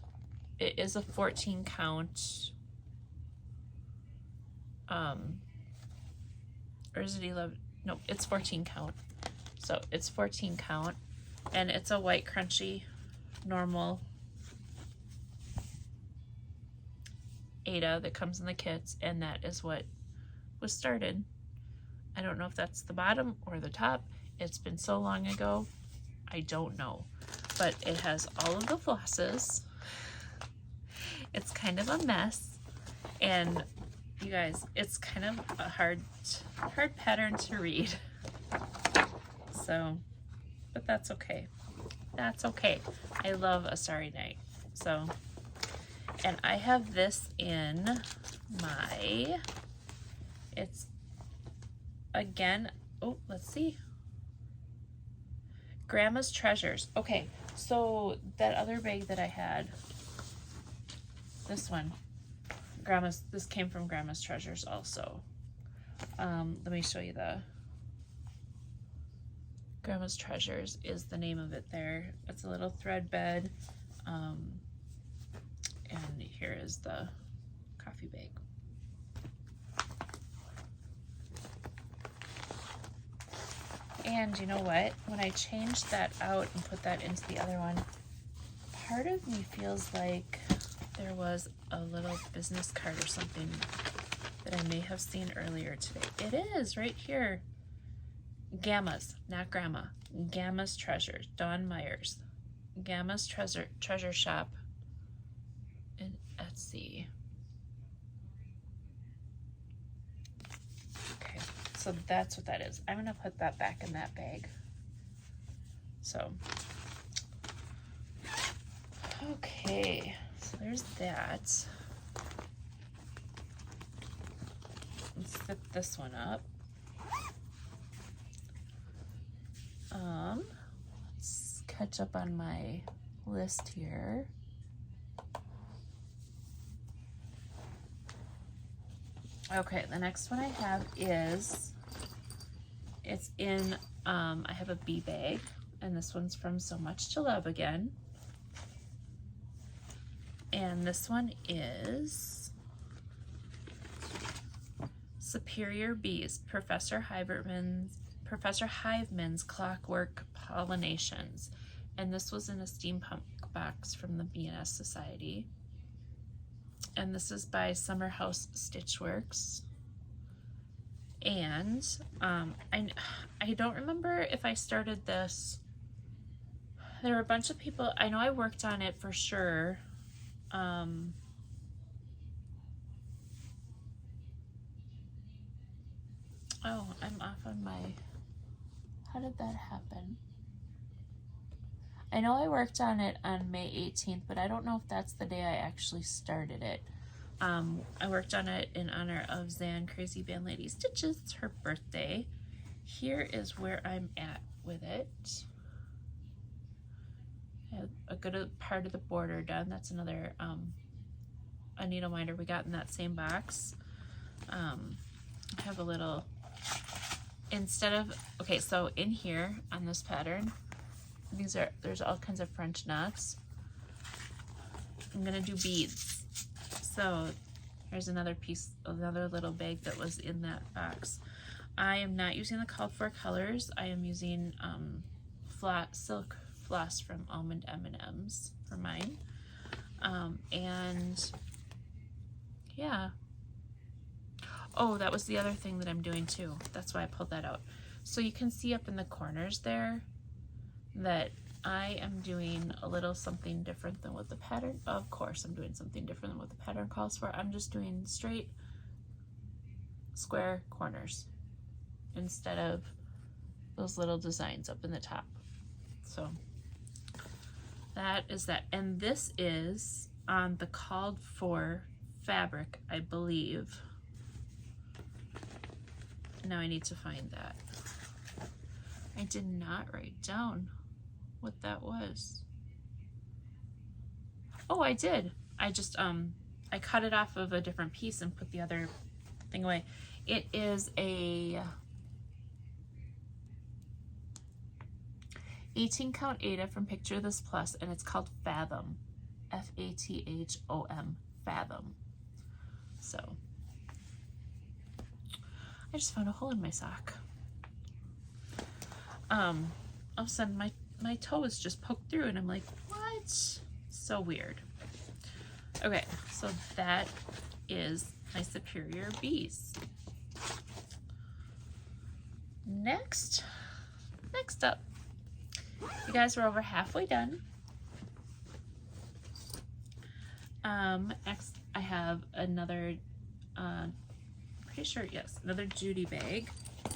It is a 14 count. Or is it 11? No, it's 14 count. So it's 14 count, and it's a white crunchy normal Ada that comes in the kits, and that is what was started. I don't know if that's the bottom or the top. It's been so long ago, I don't know. But it has all of the flosses. It's kind of a mess, and you guys, it's kind of a hard pattern to read. So, but that's okay. That's okay. I love a Starry Night. So, and I have this in my, it's again, oh, let's see. Grandma's Treasures. Okay, so that other bag that I had, this one, this came from Grandma's Treasures also. Let me show you the Grandma's Treasures is the name of it there. It's a little thread bed. And here is the coffee bag. And you know what? When I changed that out and put that into the other one, part of me feels like there was a little business card or something that I may have seen earlier today. It is right here. Gamma's, not Grandma. Gamma's Treasures, Dawn Myers. Gamma's Treasure Shop in Etsy. Okay, so that's what that is. I'm gonna put that back in that bag. So, okay, so there's that. let's zip this one up. Let's catch up on my list here. Okay, the next one I have is, it's in, I have a bee bag, and this one's from So Much to Love again. And this one is Superior Bees, Professor Hiveman's Clockwork Pollinations. And this was in a steampunk box from the B&S Society. And this is by Summer House Stitchworks. And I don't remember if I started this. There were a bunch of people, I know I worked on it for sure. Oh, I'm off on my, how did that happen? I know I worked on it on May 18th, but I don't know if that's the day I actually started it. I worked on it in honor of Zan Crazy Band Lady Stitches. It's her birthday. Here is where I'm at with it. I have a good part of the border done. That's another a needle minder we got in that same box. I have a little, instead of, okay, so in here on this pattern, there's all kinds of French knots. I'm gonna do beads. So there's another piece, another little bag that was in that box. I am not using the called for colors. I am using flat silk floss from Almond M&Ms for mine. And yeah. Oh, that was the other thing that I'm doing too. That's why I pulled that out. So you can see up in the corners there that I am doing a little something different than what the pattern, of course I'm doing something different than what the pattern calls for. I'm just doing straight square corners instead of those little designs up in the top. So that is that. And this is on the called for fabric, I believe. Now I need to find that. I did not write down what that was. Oh, I did. I just I cut it off of a different piece and put the other thing away. It is a 18 count Ada from Picture This Plus, and it's called Fathom. Fathom. Fathom. So I just found a hole in my sock. All of a sudden my toe is just poked through and I'm like, what? So weird. Okay, so that is my Superior Bees. Next up, you guys, we're over halfway done. Next I have another, pretty sure, yes, another Judy bag.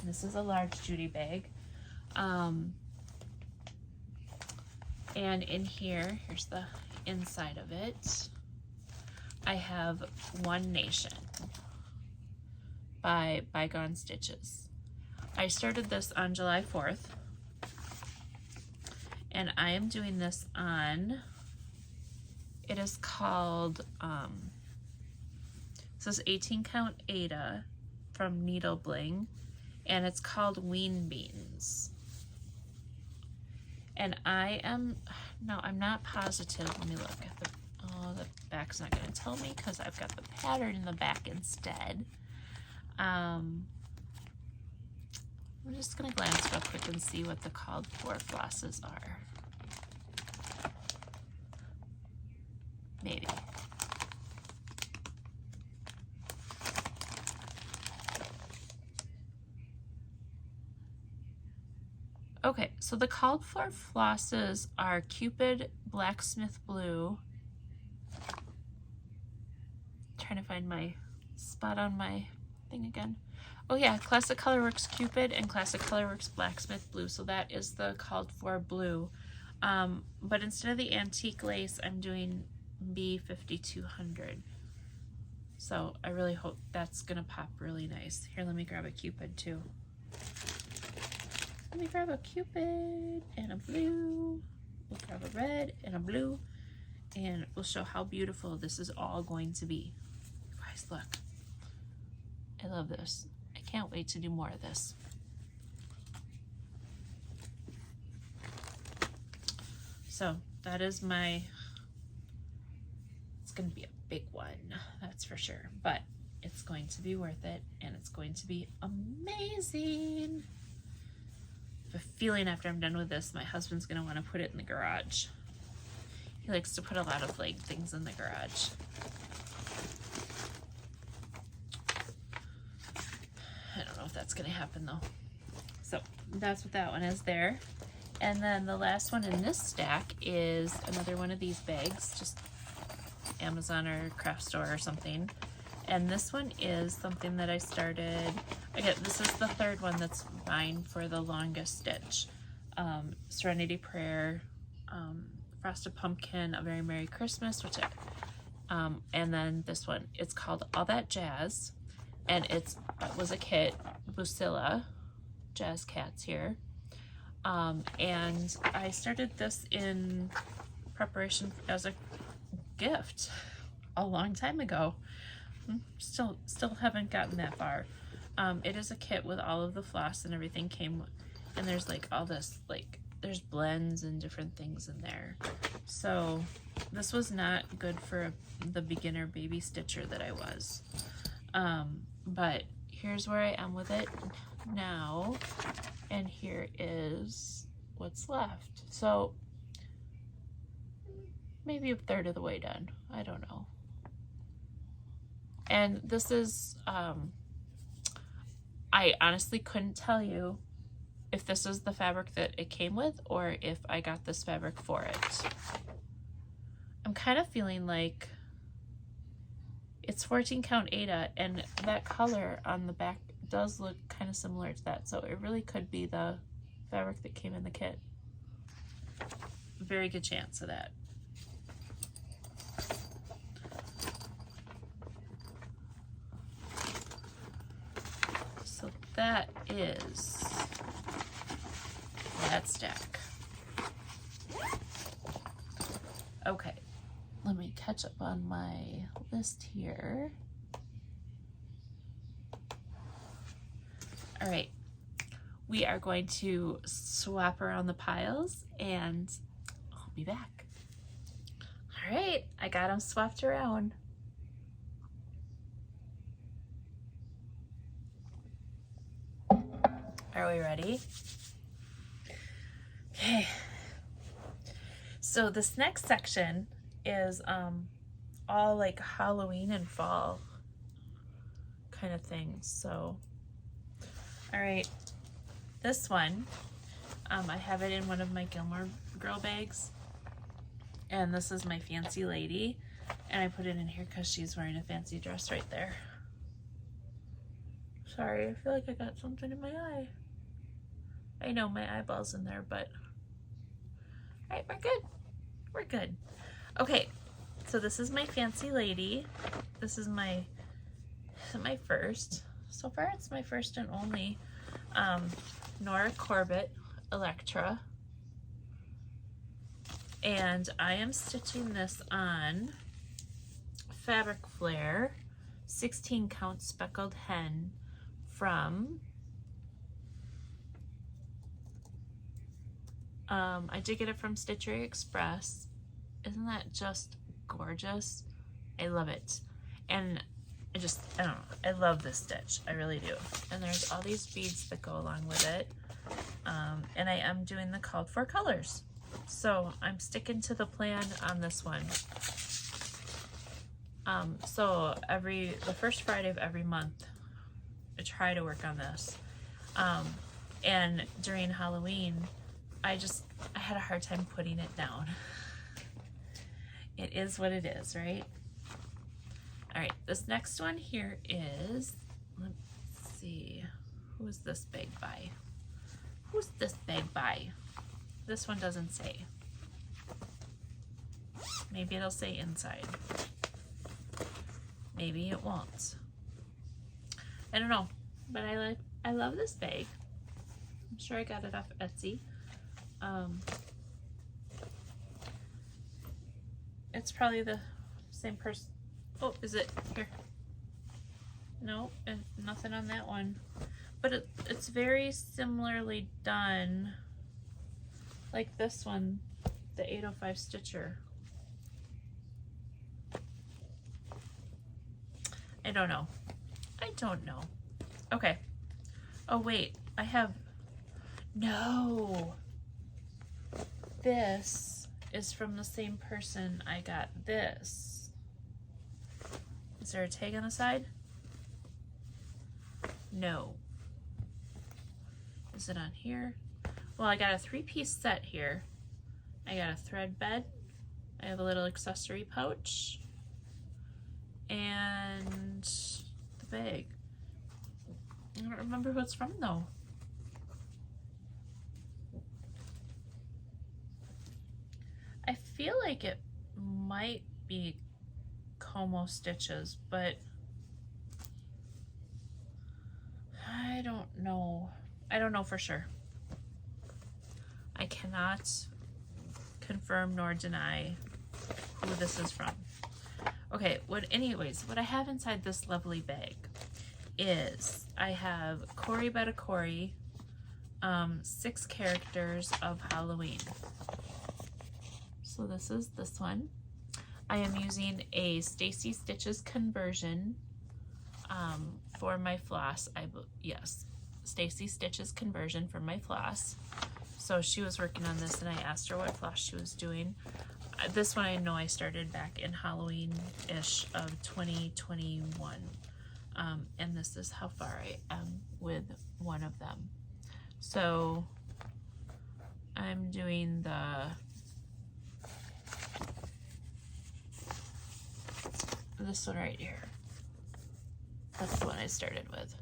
This is a large Judy bag. And in here, here's the inside of it. I have One Nation by Bygone Stitches. I started this on July 4th. And I am doing this on, it is called, this is 18 count Ada from Needle Bling, and it's called Ween Beans. And I'm not positive. Let me look at the, oh, the back's not gonna tell me because I've got the pattern in the back instead. I'm just gonna glance real quick and see what the called for flosses are. Maybe. Okay, so the called for flosses are Cupid, Blacksmith Blue. Trying to find my spot on my thing again. Oh yeah, Classic Colorworks Cupid and Classic Colorworks Blacksmith Blue. So that is the called for blue. But instead of the antique lace, I'm doing B5200. So I really hope that's gonna pop really nice. Here, let me grab a Cupid too. Let me grab a Cupid and a blue. We'll grab a red and a blue, and we'll show how beautiful this is all going to be. You guys, look. I love this. I can't wait to do more of this. So that is my, it's gonna be a big one, that's for sure, but it's going to be worth it, and it's going to be amazing. I have a feeling after I'm done with this, my husband's gonna want to put it in the garage. He likes to put a lot of like things in the garage. I don't know if that's gonna happen though. So that's what that one is there. And then the last one in this stack is another one of these bags, just Amazon or craft store or something. And this one is something that I started, this is the third one that's mine for the longest stitch. Serenity Prayer, Frosted Pumpkin, A Very Merry Christmas, which and then this one, it's called All That Jazz, and it was a kit, Lucilla, Jazz Cats here. And I started this in preparation as a gift a long time ago. Still haven't gotten that far. It is a kit with all of the floss and everything came, and there's like all this, like there's blends and different things in there. So this was not good for the beginner baby stitcher that I was. But here's where I am with it now, and here is what's left. So maybe a third of the way done, I don't know. And this is, I honestly couldn't tell you if this is the fabric that it came with or if I got this fabric for it. I'm kind of feeling like it's 14 count Aida, and that color on the back does look kind of similar to that, so it really could be the fabric that came in the kit. Very good chance of that. So that is that stack. Okay, let me catch up on my list here. All right, we are going to swap around the piles and I'll be back. All right, I got them swapped around. Are we ready? Okay. So this next section is all like Halloween and fall kind of things. So, all right, this one, I have it in one of my Gilmore Girl bags, and this is my fancy lady, and I put it in here because she's wearing a fancy dress right there. Sorry, I feel like I got something in my eye. I know my eyeball's in there, but all right, we're good. We're good. Okay, so this is my fancy lady. This is my first. So far, it's my first and only Nora Corbett Electra. And I am stitching this on Fabric Flare 16 count speckled hen from I did get it from Stitchery Express. Isn't that just gorgeous? I love it. And I don't know, I love this stitch. I really do. And there's all these beads that go along with it. And I am doing the called for colors. So I'm sticking to the plan on this one. So the first Friday of every month, I try to work on this. And during Halloween, I had a hard time putting it down. It is what it is, right? All right, this next one here is, let's see, who is this bag by? Who's this bag by? This one doesn't say. Maybe it'll say inside. maybe it won't. I don't know, but I love this bag. I'm sure I got it off Etsy. It's probably the same person. Oh, is it here? No, nothing on that one. But it's very similarly done, like this one, the 805 stitcher. I don't know. I don't know. Okay. Oh wait, I have, no. This is from the same person I got this. Is there a tag on the side? No. Is it on here? Well, I got a 3-piece set here. I got a thread bed. I have a little accessory pouch. And the bag. I don't remember who it's from though. I feel like it might be Como stitches, but I don't know. I don't know for sure. I cannot confirm nor deny who this is from. Okay, anyways, what I have inside this lovely bag is I have Cory Betta Cory, 6 characters of Halloween. So this is this one. I am using a Stacy Stitches conversion for my floss. Yes, Stacy Stitches conversion for my floss. So she was working on this and I asked her what floss she was doing. This one I know I started back in Halloween-ish of 2021. And this is how far I am with one of them. So I'm doing this one right here. That's the one I started with.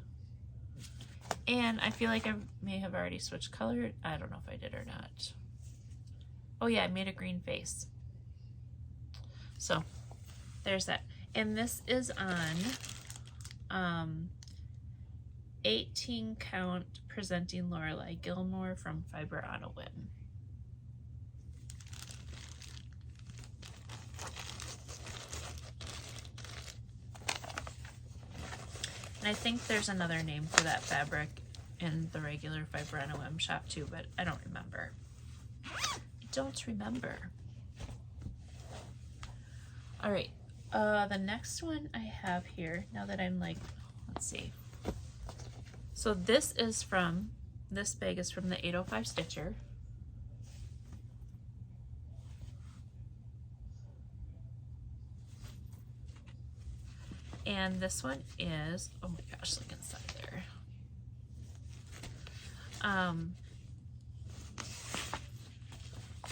And I feel like I may have already switched color. I don't know if I did or not. Oh yeah, I made a green face. So there's that. And this is on 18 count presenting Lorelei Gilmore from Fiber on a Whim. And I think there's another name for that fabric in the regular Fiber on a Whim shop too, but I don't remember. I don't remember. All right, the next one I have here, now that I'm like, let's see. So this bag is from the 805 Stitcher. And this one is, oh my gosh, look inside there.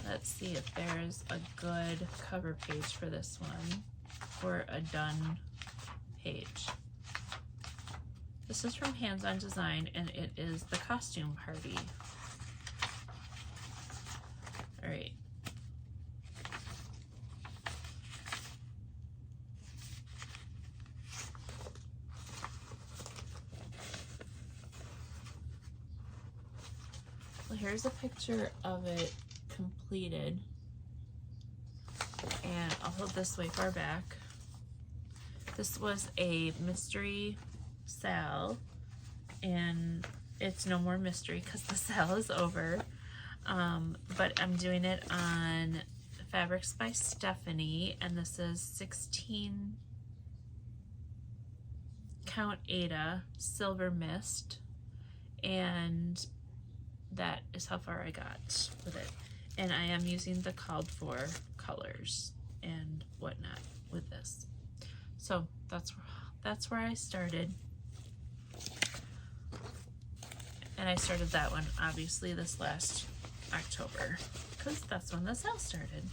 Let's see if there's a good cover page for this one or a done page. This is from Hands On Design and it is the costume party. All right. Well, here's a picture of it completed, and I'll hold this way far back. This was a mystery sale, and it's no more mystery because the sale is over. But I'm doing it on Fabrics by Stephanie, and this is 16 count Ada Silver Mist, and that is how far I got with it. And I am using the called for colors and whatnot with this. So that's where I started. And I started that one obviously this last October because that's when the sale started.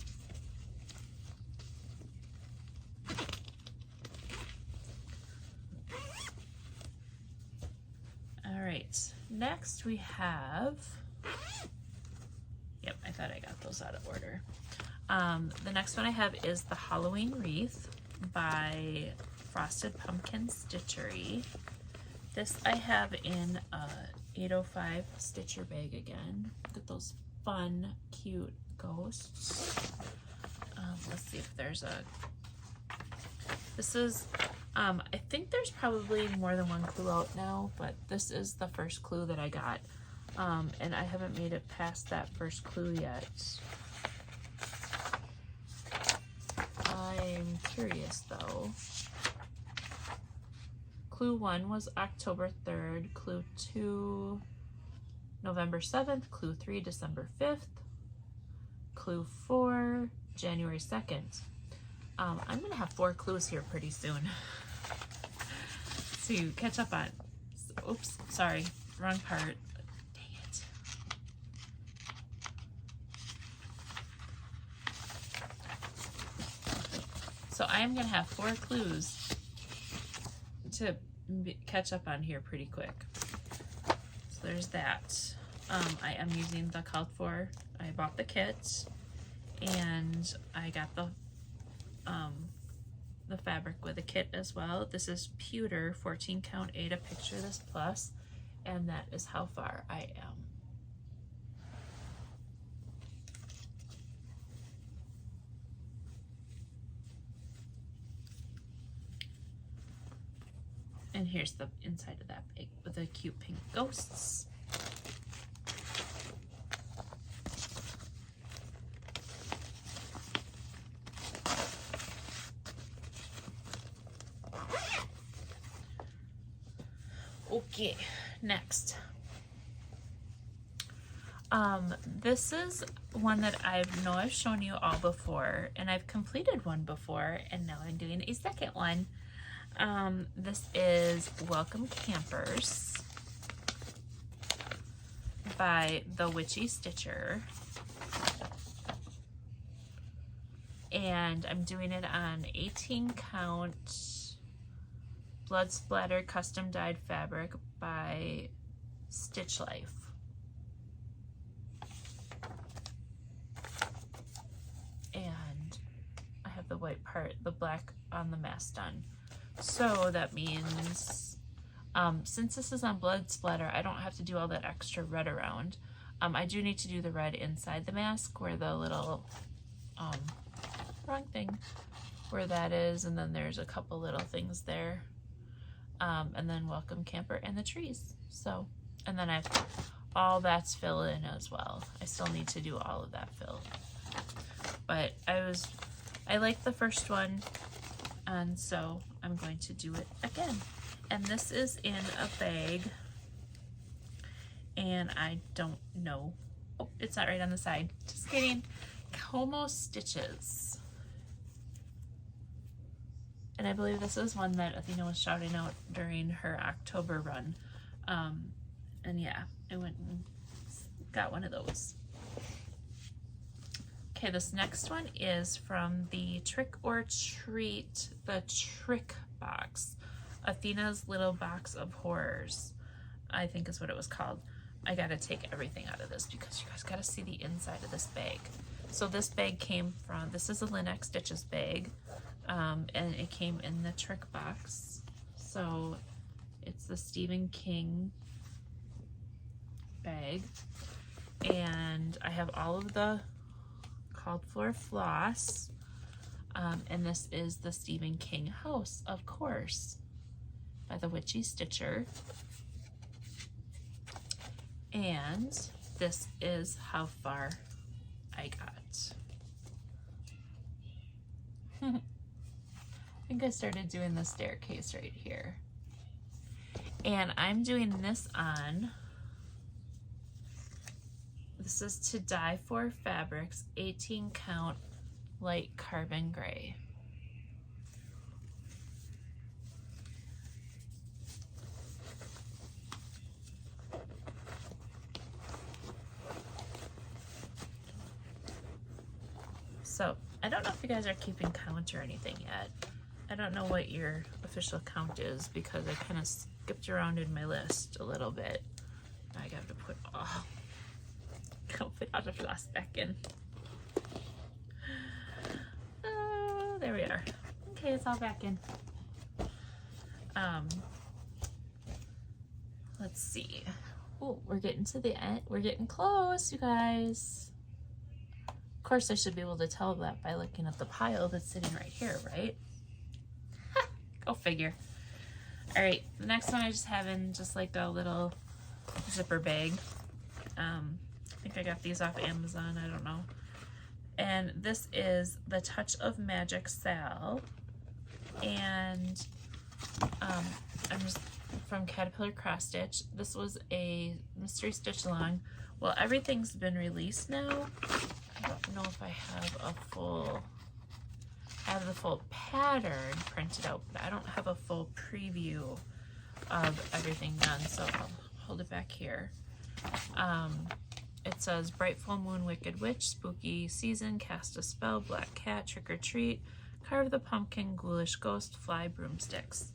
All right, next we have, yep, I thought I got those out of order. The next one I have is the Halloween Wreath by Frosted Pumpkin Stitchery. This I have in a 805 Stitcher bag again. Look at those fun, cute ghosts. Let's see if there's a... This is... I think there's probably more than one clue out now, but this is the first clue that I got. And I haven't made it past that first clue yet. I'm curious though. Clue 1 was October 3rd, Clue 2 November 7th, Clue 3 December 5th, Clue 4 January 2nd. I'm gonna have 4 clues here pretty soon to catch up on. Oops, sorry, wrong part. Dang it. So I am gonna have 4 clues to catch up on here pretty quick. So there's that. I am using the called for. I bought the kit and I got the fabric with a kit as well. This is pewter 14 count Ada Picture This Plus, and that is how far I am. And here's the inside of that bag with the cute pink ghosts. Okay, next. This is one that I've shown you all before, and I've completed one before, and now I'm doing a second one. This is Welcome Campers by the Witchy Stitcher. And I'm doing it on 18 count blood splatter custom dyed fabric by Stitch Life. And I have the white part, the black on the mask done. So that means, since this is on blood splatter, I don't have to do all that extra red around. I do need to do the red inside the mask where the little, wrong thing, where that is, and then there's a couple little things there. And then Welcome Camper and the trees. So, and then all that's fill in as well. I still need to do all of that fill. But I like the first one, and so I'm going to do it again. And this is in a bag, and I don't know. Oh, it's not right on the side. Just kidding. Como Stitches. And I believe this is one that Athena was shouting out during her October run. And yeah, I went and got one of those. Okay, this next one is from the Trick or Treat, the Trick box. Athena's Little Box of Horrors, I think is what it was called. I gotta take everything out of this because you guys gotta see the inside of this bag. So this bag came from, this is a Lynx Stitches bag. And it came in the Trick box. So it's the Stephen King bag. And I have all of the called for floss. And this is the Stephen King house, of course, by the Witchy Stitcher. And this is how far I got. I think I started doing the staircase right here. And I'm doing this on, this is To Die For Fabrics 18 count light carbon gray. So I don't know if you guys are keeping count or anything yet. I don't know what your official count is because I kind of skipped around in my list a little bit. Now I got to put put all the floss back in. Oh, there we are. Okay, it's all back in. Let's see. Oh, we're getting to the end. We're getting close, you guys. Of course, I should be able to tell that by looking at the pile that's sitting right here, right? Go figure. All right, the next one I just have in just like a little zipper bag. I think I got these off Amazon, I don't know. And this is the Touch of Magic Sal. And I'm just from Caterpillar Cross Stitch. This was a mystery stitch along. Well, everything's been released now. I don't know if I have a full, I have the full pattern printed out, but I don't have a full preview of everything done, so I'll hold it back here. It says Bright Full Moon, Wicked Witch, Spooky Season, Cast a Spell, Black Cat, Trick or Treat, Carve the Pumpkin, Ghoulish Ghost, Fly Broomsticks.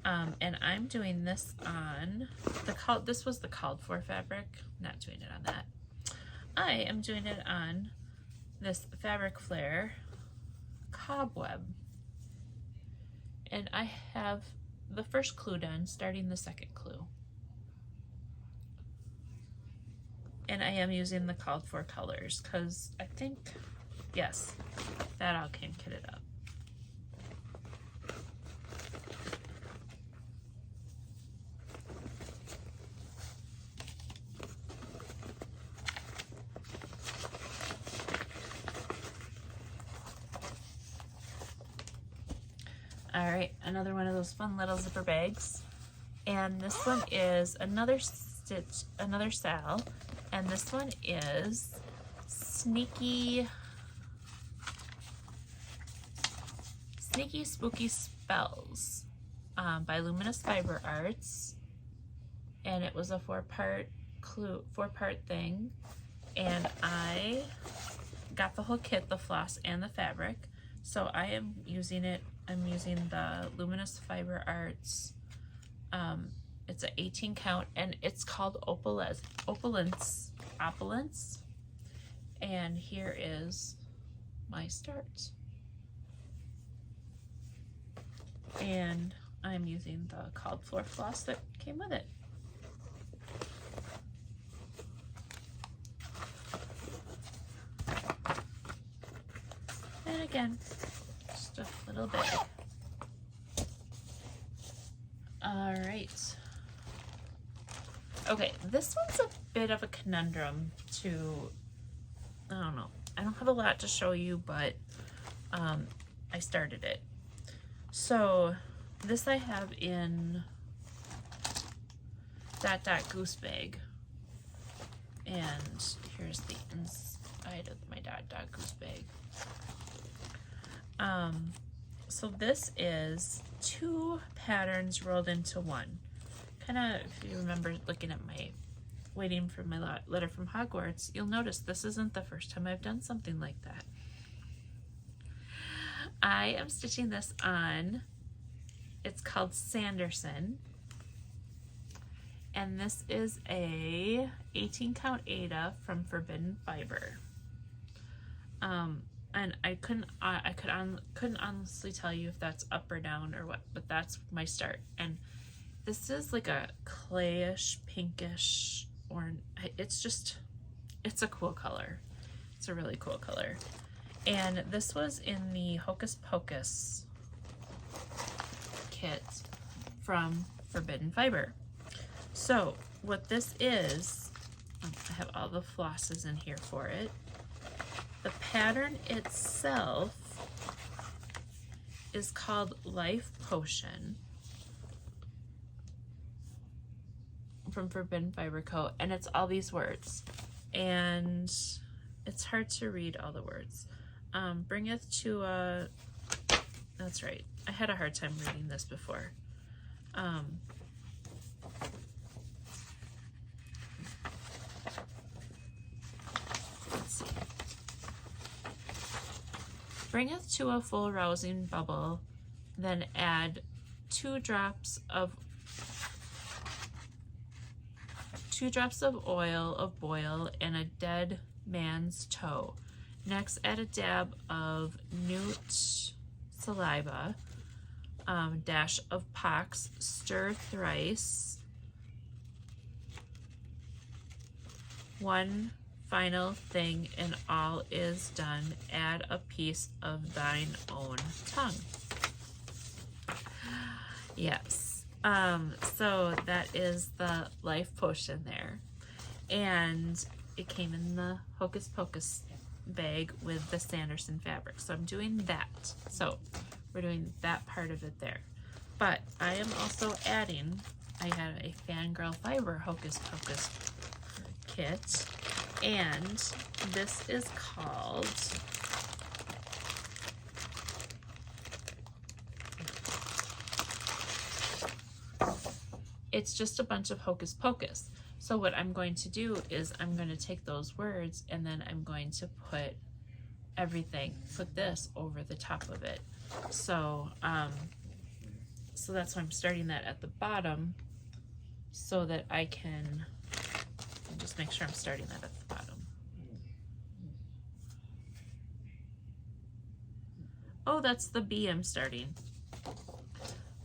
And I'm doing this on the this was the called for fabric. Not doing it on that. I am doing it on this Fabric Flare Cobweb. And I have the first clue done, starting the second clue. And I am using the called for colors because I think, yes, that all came kitted up. All right, another one of those fun little zipper bags. And this one is another stitch, another Sal. And this one is Sneaky Spooky Spells by Luminous Fiber Arts. And it was a four-part thing. And I got the whole kit, the floss and the fabric. So I am using it. I'm using the Luminous Fiber Arts. It's an 18 count and it's called Opulence. And here is my start. And I'm using the called for floss that came with it. And again, just a little bit. All right. Okay, this one's a bit of a conundrum to, I don't know. I don't have a lot to show you, but I started it. So this I have in Dot Dot Goose Bag. And here's the inside of my Dot Dot Goose Bag. So this is 2 patterns rolled into one. Kind of, if you remember looking at my, waiting for my letter from Hogwarts, you'll notice this isn't the first time I've done something like that. I am stitching this on, it's called Sanderson. And this is a 18 count Ada from Forbidden Fiber. And I couldn't honestly tell you if that's up or down or what, but that's my start. And this is like a clayish, pinkish, or it's a cool color. It's a really cool color. And this was in the Hocus Pocus kit from Forbidden Fiber. So what this is, I have all the flosses in here for it. The pattern itself is called Life Potion from Forbidden Fiber Co. And it's all these words. And it's hard to read all the words. Bringeth to a... That's right. I had a hard time reading this before. Let's see. Bringeth to a full rousing bubble, then add 2 drops of oil of boil and a dead man's toe. Next, add a dab of newt saliva, dash of pox, stir thrice. One final thing and all is done, add a piece of thine own tongue. Yes, so that is the life potion there, and it came in the Hocus Pocus bag with the Sanderson fabric, so I'm doing that. So we're doing that part of it there, but I am also adding, I have a Fangirl Fiber Hocus Pocus kit, and this is called it's just a bunch of Hocus Pocus. So what I'm going to do is I'm going to take those words and then I'm going to put everything, put this over the top of it. So so that's why I'm starting that at the bottom, so that I can just make sure I'm starting that at the bottom. Oh, that's the B I'm starting.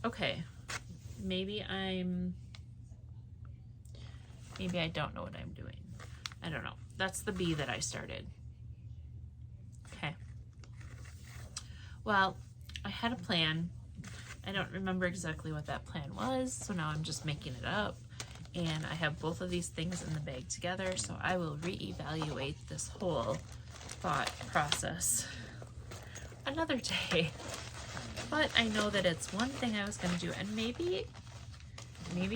Okay, maybe I don't know what I'm doing. I don't know. That's the B that I started. Okay. Well, I had a plan. I don't remember exactly what that plan was, so now I'm just making it up. And I have both of these things in the bag together, so I will reevaluate this whole thought process another day. But I know that it's one thing I was going to do, and maybe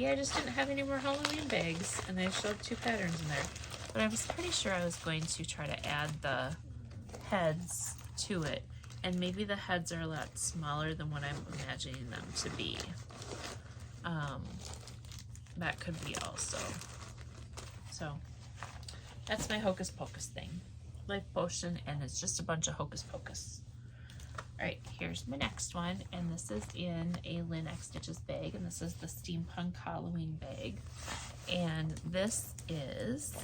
I just didn't have any more Halloween bags, and I showed 2 patterns in there. But I was pretty sure I was going to try to add the heads to it, and maybe the heads are a lot smaller than what I'm imagining them to be. That could be also. So that's my Hocus Pocus thing. Life potion, and it's just a bunch of Hocus Pocus. Alright, here's my next one, and this is in a Lynn X Stitches bag, and this is the Steampunk Halloween bag. And this is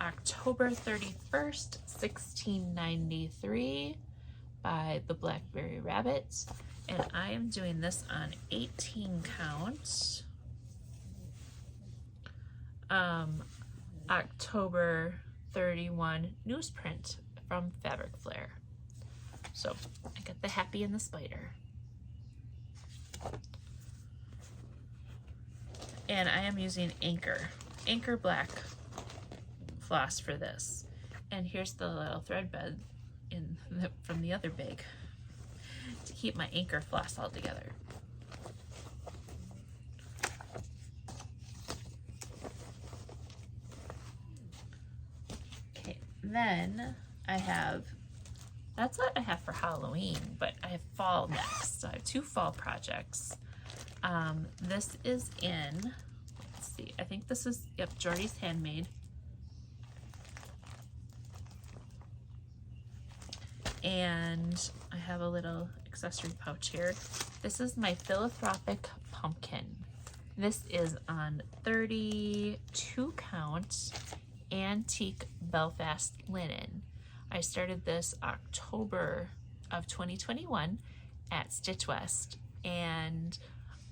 October 31st, 1693 by the Blackberry Rabbit. And I am doing this on 18 count. October 31 newsprint from Fabric Flare. So I got the Happy and the Spider. And I am using Anchor Black floss for this. And here's the little thread bed from the other bag to keep my Anchor floss all together. Okay, then I have, that's what I have for Halloween, but I have fall next. So I have 2 fall projects. This is in, let's see, I think this is, yep, Jordy's Handmade. And I have a little accessory pouch here. This is my philanthropic pumpkin. This is on 32 count antique Belfast linen. I started this October of 2021 at Stitch West, and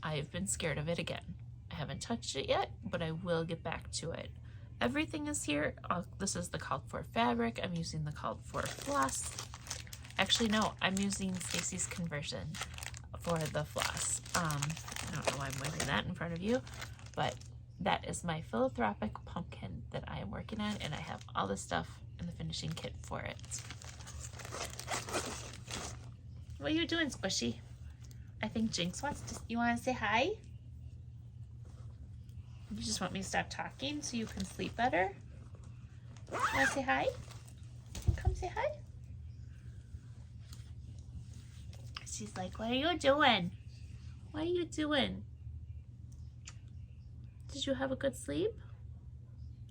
I've been scared of it again. I haven't touched it yet, but I will get back to it. Everything is here. This is the called for fabric. I'm using the called for floss. Actually, no, I'm using Stacy's conversion for the floss. I don't know why I'm waving that in front of you, but that is my philanthropic pumpkin that I am working on, and I have all the stuff in the finishing kit for it. What are you doing, Squishy? I think Jinx wants to, you want to say hi? You just want me to stop talking so you can sleep better? You want to say hi? Come say hi. She's like, what are you doing? What are you doing? Did you have a good sleep?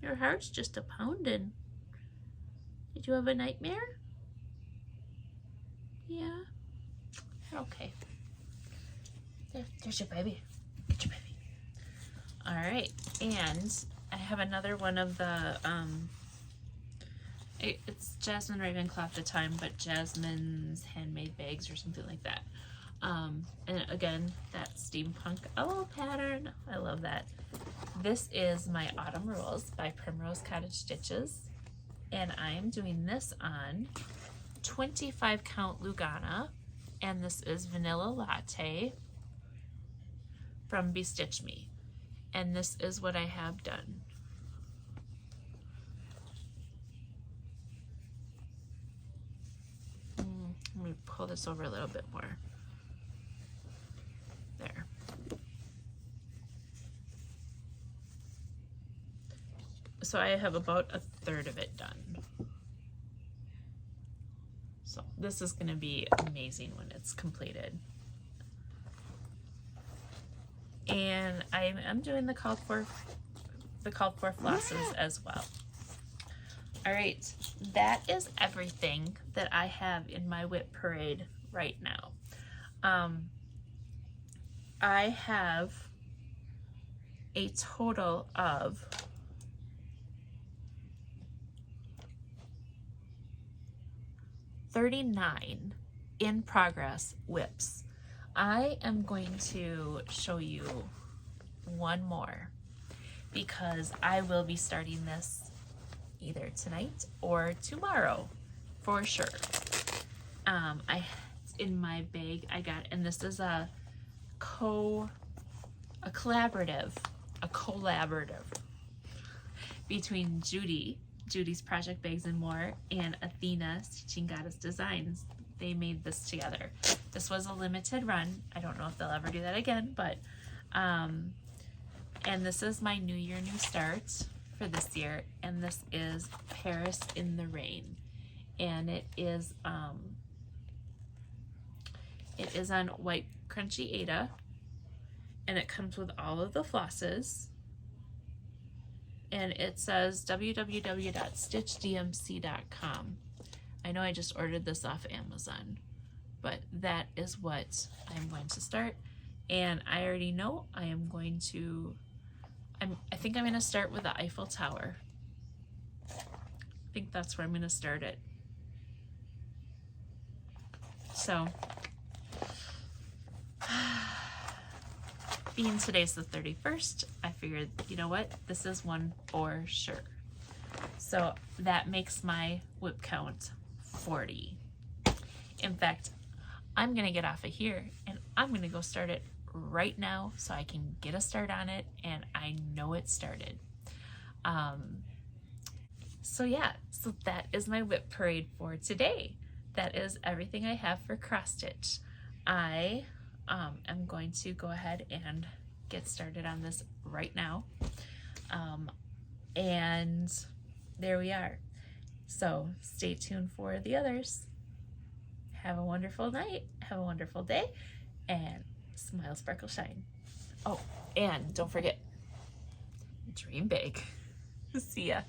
Your heart's just a pounding. Did you have a nightmare? Yeah. Okay. There's your baby. Get your baby. All right, and I have another one of the it's Jasmine Ravenclaw at the time, but Jasmine's handmade bags or something like that. And again, that steampunk owl pattern, I love that. This is my Autumn Rules by Primrose Cottage Stitches, and I'm doing this on 25 count Lugana, and this is Vanilla Latte from Bestitch Me, and this is what I have done. Let me pull this over a little bit more. There. So I have about a third of it done. So this is going to be amazing when it's completed. And I am doing the called for flosses as well. All right, that is everything that I have in my WIP parade right now. I have a total of 39 in progress WIPs. I am going to show you one more because I will be starting this either tonight or tomorrow for sure. In my bag I got, and this is a collaborative between Judy's Project Bags and More and Athena Stitching Goddess Designs. They made this together. This was a limited run. I don't know if they'll ever do that again, but and this is my New Year New Start for this year, and this is Paris in the Rain, and it is on white crunchy Aida, and it comes with all of the flosses, and it says www.stitchdmc.com. I know I just ordered this off Amazon, but that is what I'm going to start, and I already know I am going to I think I'm going to start with the Eiffel Tower. I think that's where I'm going to start it. So, being today's the 31st, I figured, you know what, this is one for sure. So that makes my WIP count 40. In fact, I'm going to get off of here and I'm going to go start it right now so I can get a start on it, and I know it started. So yeah, so that is my WIP parade for today. That is everything I have for cross stitch. I am going to go ahead and get started on this right now. And there we are. So stay tuned for the others. Have a wonderful night, have a wonderful day, and smile, sparkle, shine. Oh, and don't forget, dream big. See ya.